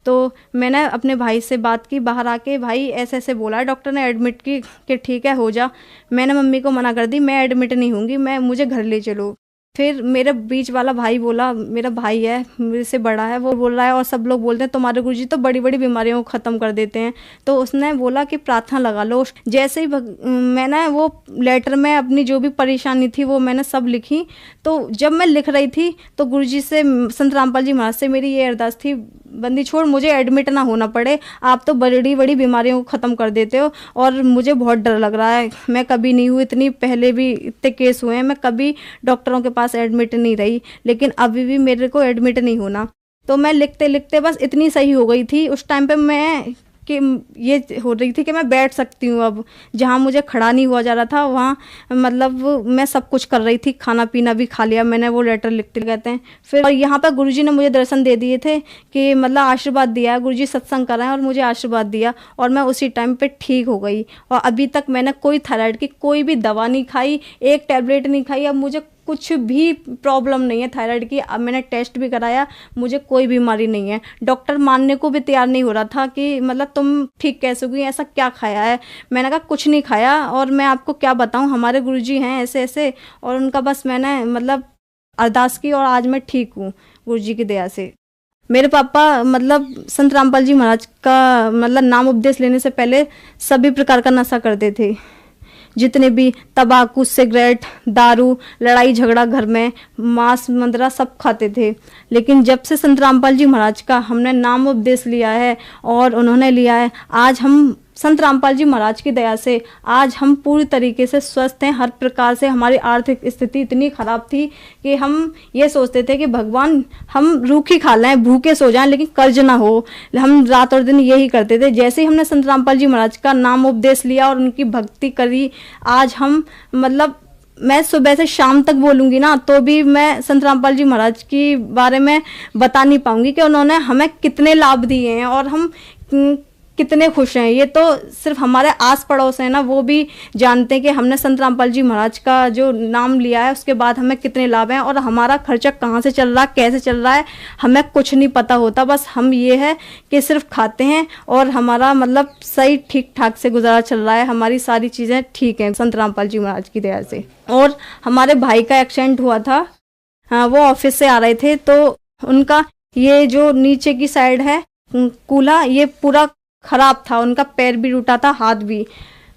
तो मैंने अपने भाई से बात की बाहर आके, भाई ऐसे ऐसे बोला डॉक्टर ने एडमिट की कि ठीक है हो जा। मैंने मम्मी को मना कर दी, मैं एडमिट नहीं होंगी, मुझे घर ले चलो। फिर मेरे बीच वाला भाई बोला, मेरा भाई है मेरे से बड़ा है, वो बोल रहा है और सब लोग बोलते हैं तुम्हारे गुरुजी तो बड़ी बड़ी बीमारियों को ख़त्म कर देते हैं। तो उसने बोला कि प्रार्थना लगा लो। जैसे ही मैंने वो लेटर में अपनी जो भी परेशानी थी वो मैंने सब लिखी। तो जब मैं लिख रही थी तो गुरुजी से, संत रामपाल जी महाराज से मेरी ये अरदास थी, बंदी छोड़, मुझे एडमिट ना होना पड़े, आप तो बड़ी बड़ी बीमारियों को ख़त्म कर देते हो और मुझे बहुत डर लग रहा है। मैं कभी नहीं हुई, इतनी पहले भी इतने केस हुए हैं, मैं कभी डॉक्टरों के पास एडमिट नहीं रही, लेकिन अभी भी मेरे को एडमिट नहीं होना। तो मैं लिखते लिखते बस इतनी सही हो गई थी उस टाइम पे मैं कि ये हो रही थी कि मैं बैठ सकती हूँ। अब जहाँ मुझे खड़ा नहीं हुआ जा रहा था वहाँ मतलब मैं सब कुछ कर रही थी, खाना पीना भी खा लिया मैंने, वो लेटर लिखते कहते हैं। फिर और यहाँ पर गुरुजी ने मुझे दर्शन दे दिए थे कि मतलब आशीर्वाद दिया, गुरुजी सत्संग कराएं और मुझे आशीर्वाद दिया और मैं उसी टाइम पे ठीक हो गई। और अभी तक मैंने कोई थायराइड की कोई भी दवा नहीं खाई, एक टैबलेट नहीं खाई। अब मुझे कुछ भी प्रॉब्लम नहीं है थायराइड की। अब मैंने टेस्ट भी कराया, मुझे कोई बीमारी नहीं है। डॉक्टर मानने को भी तैयार नहीं हो रहा था कि मतलब तुम ठीक कैसे हुई, ऐसा क्या खाया है। मैंने कहा कुछ नहीं खाया और मैं आपको क्या बताऊं, हमारे गुरुजी हैं ऐसे ऐसे, और उनका बस मैंने मतलब अरदास की और आज मैं ठीक हूँ गुरुजी की दया से। मेरे पापा मतलब संत रामपाल जी महाराज का मतलब नाम उपदेश लेने से पहले सभी प्रकार का नशा करते थे। जितने भी तंबाकू, सिगरेट, दारू, लड़ाई झगड़ा घर में, मांस मंदरा सब खाते थे। लेकिन जब से संत रामपाल जी महाराज का हमने नाम उपदेश लिया है और उन्होंने लिया है, आज हम संत रामपाल जी महाराज की दया से आज हम पूरी तरीके से स्वस्थ हैं। हर प्रकार से हमारी आर्थिक स्थिति इतनी खराब थी कि हम ये सोचते थे कि भगवान हम रूखी खा लें, भूखे सो जाएं, लेकिन कर्ज ना हो। हम रात और दिन यही करते थे। जैसे ही हमने संत रामपाल जी महाराज का नाम उपदेश लिया और उनकी भक्ति करी, आज हम मतलब मैं सुबह से शाम तक बोलूँगी ना तो भी मैं संत रामपाल जी महाराज के बारे में बता नहीं पाऊँगी कि उन्होंने हमें कितने लाभ दिए हैं और हम कितने खुश हैं। ये तो सिर्फ हमारे आस पड़ोस हैं ना, वो भी जानते हैं कि हमने संत रामपाल जी महाराज का जो नाम लिया है उसके बाद हमें कितने लाभ हैं और हमारा खर्चा कहाँ से चल रहा है, कैसे चल रहा है, हमें कुछ नहीं पता होता। बस हम ये है कि सिर्फ खाते हैं और हमारा मतलब सही ठीक ठाक से गुजारा चल रहा है, हमारी सारी चीज़ें ठीक हैं संत रामपाल जी महाराज की दया से। और हमारे भाई का एक्सीडेंट हुआ था, वो ऑफिस से आ रहे थे तो उनका ये जो नीचे की साइड है कूल्हा, ये पूरा खराब था, उनका पैर भी टूटा था, हाथ भी।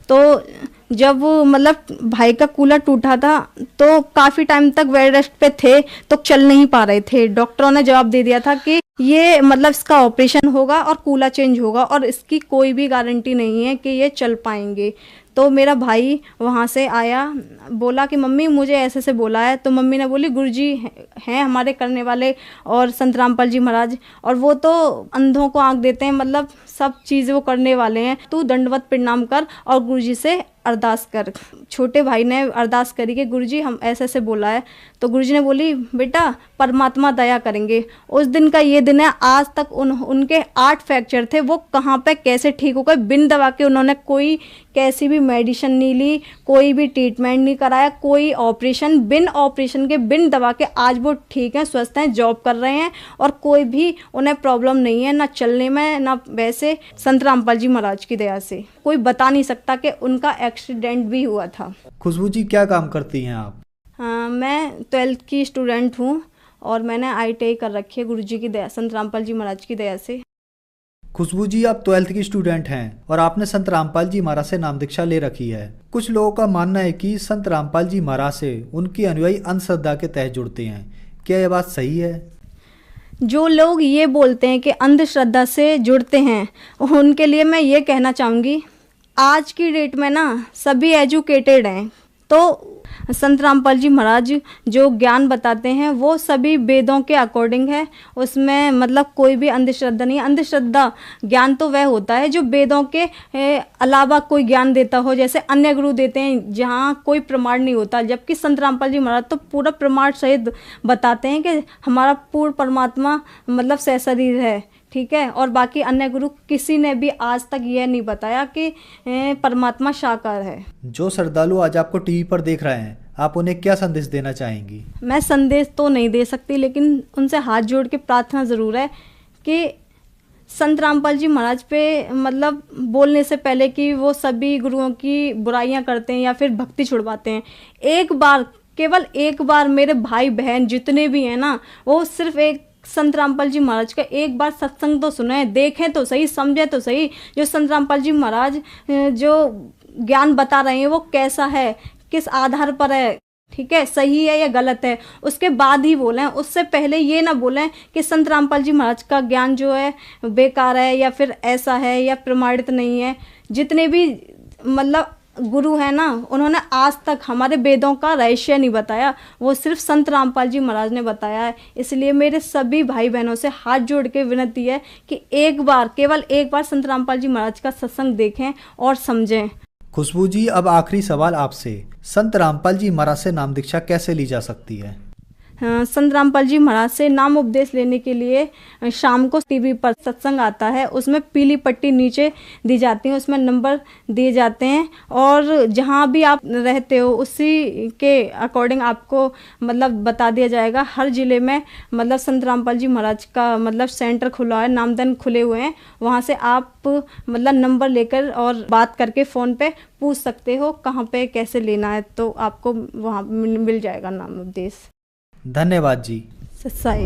तो जब मतलब भाई का कूल्हा टूटा था तो काफ़ी टाइम तक बेड रेस्ट पे थे, तो चल नहीं पा रहे थे। डॉक्टरों ने जवाब दे दिया था कि ये मतलब इसका ऑपरेशन होगा और कूल्हा चेंज होगा और इसकी कोई भी गारंटी नहीं है कि ये चल पाएंगे। तो मेरा भाई वहाँ से आया, बोला कि मम्मी मुझे ऐसे से बोला है। तो मम्मी ने बोली गुरुजी हैं हमारे करने वाले और संत रामपाल जी महाराज, और वो तो अंधों को आंख देते हैं, मतलब सब चीज़ वो करने वाले हैं। तू दंडवत प्रणाम कर और गुरुजी से अरदास कर। छोटे भाई ने अरदास करी कि गुरुजी हम ऐसे ऐसे बोला है। तो गुरुजी ने बोली बेटा परमात्मा दया करेंगे। उस दिन का ये दिन है, आज तक उनके 8 फ्रैक्चर थे, वो कहाँ पे कैसे ठीक हो गए बिन दवा के। उन्होंने कोई कैसी भी मेडिसिन नहीं ली, कोई भी ट्रीटमेंट नहीं कराया, कोई ऑपरेशन, बिन ऑपरेशन के बिन दवा के आज वो ठीक हैं, स्वस्थ हैं, जॉब कर रहे हैं और कोई भी उन्हें प्रॉब्लम नहीं है, ना चलने में ना वैसे। संत रामपाल जी महाराज की दया से कोई बता नहीं सकता कि उनका एक्सीडेंट भी हुआ था। खुशबू जी क्या काम करती हैं आप? मैं 12th की स्टूडेंट हूँ और मैंने ITI कर रखी है गुरुजी की दया, संत रामपाल जी महाराज की दया से। खुशबू जी आप 12th की स्टूडेंट हैं और आपने संत रामपाल जी महाराज से नाम दीक्षा ले रखी है। कुछ लोगों का मानना है कि संत रामपाल जी महाराज से उनकी अनुयायी अंधश्रद्धा के तहत जुड़ते हैं, क्या यह बात सही है? जो लोग ये बोलते हैं कि अंधश्रद्धा से जुड़ते हैं, उनके लिए मैं ये कहना चाहूँगी आज की डेट में ना सभी एजुकेटेड हैं। तो संत रामपाल जी महाराज जो ज्ञान बताते हैं वो सभी वेदों के अकॉर्डिंग है, उसमें मतलब कोई भी अंधश्रद्धा नहीं है। अंधश्रद्धा ज्ञान तो वह होता है जो वेदों के अलावा कोई ज्ञान देता हो, जैसे अन्य गुरु देते हैं जहाँ कोई प्रमाण नहीं होता। जबकि संत रामपाल जी महाराज तो पूरा प्रमाण सहित बताते हैं कि हमारा पूर्ण परमात्मा मतलब सहशरीर है, ठीक है। और बाकी अन्य गुरु किसी ने भी आज तक यह नहीं बताया कि परमात्मा साकार है। जो श्रद्धालु आज आपको टीवी पर देख रहे हैं, आप उन्हें क्या संदेश देना चाहेंगी? मैं संदेश तो नहीं दे सकती, लेकिन उनसे हाथ जोड़ के प्रार्थना ज़रूर है कि संत रामपाल जी महाराज पे मतलब बोलने से पहले कि वो सभी गुरुओं की बुराइयां करते हैं या फिर भक्ति छुड़वाते हैं, एक बार, केवल एक बार मेरे भाई बहन जितने भी हैं ना, वो सिर्फ एक संत रामपाल जी महाराज का एक बार सत्संग तो सुने, देखें तो सही, समझे तो सही। जो संत रामपाल जी महाराज जो ज्ञान बता रहे हैं वो कैसा है, किस आधार पर है, ठीक है, सही है या गलत है, उसके बाद ही बोलें। उससे पहले ये ना बोलें कि संत रामपाल जी महाराज का ज्ञान जो है बेकार है या फिर ऐसा है या प्रमाणित नहीं है। जितने भी मतलब गुरु है ना, उन्होंने आज तक हमारे वेदों का रहस्य नहीं बताया, वो सिर्फ संत रामपाल जी महाराज ने बताया है। इसलिए मेरे सभी भाई बहनों से हाथ जोड़ के विनती है कि एक बार, केवल एक बार संत रामपाल जी महाराज का सत्संग देखें और समझें। खुशबू जी अब आखिरी सवाल आपसे, संत रामपाल जी महाराज से नाम दीक्षा कैसे ली जा सकती है? संत रामपाल जी महाराज से नाम उपदेश लेने के लिए शाम को टीवी पर सत्संग आता है, उसमें पीली पट्टी नीचे दी जाती है, उसमें नंबर दिए जाते हैं और जहाँ भी आप रहते हो उसी के अकॉर्डिंग आपको मतलब बता दिया जाएगा। हर जिले में मतलब संत रामपाल जी महाराज का मतलब सेंटर खुला है, नामदन खुले हुए हैं, वहाँ से आप मतलब नंबर लेकर और बात करके फ़ोन पे पूछ सकते हो कहाँ पे कैसे लेना है, तो आपको वहाँ मिल जाएगा नाम उपदेश। धन्यवाद जी। सच्चाई।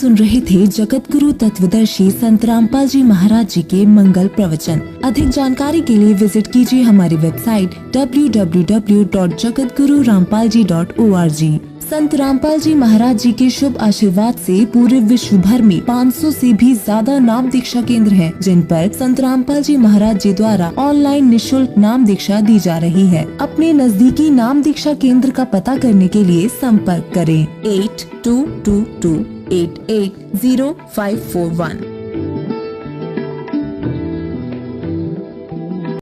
सुन रहे थे जगत गुरु तत्वदर्शी संत रामपाल जी महाराज जी के मंगल प्रवचन। अधिक जानकारी के लिए विजिट कीजिए हमारी वेबसाइट www.jagatgururampalji.org। संत रामपाल जी महाराज जी के शुभ आशीर्वाद से पूरे विश्व भर में 500 से भी ज्यादा नाम दीक्षा केंद्र हैं, जिन पर संत रामपाल जी महाराज जी द्वारा ऑनलाइन निशुल्क नाम दीक्षा दी जा रही है। अपने नजदीकी नाम दीक्षा केंद्र का पता करने के लिए संपर्क करें 8222880541।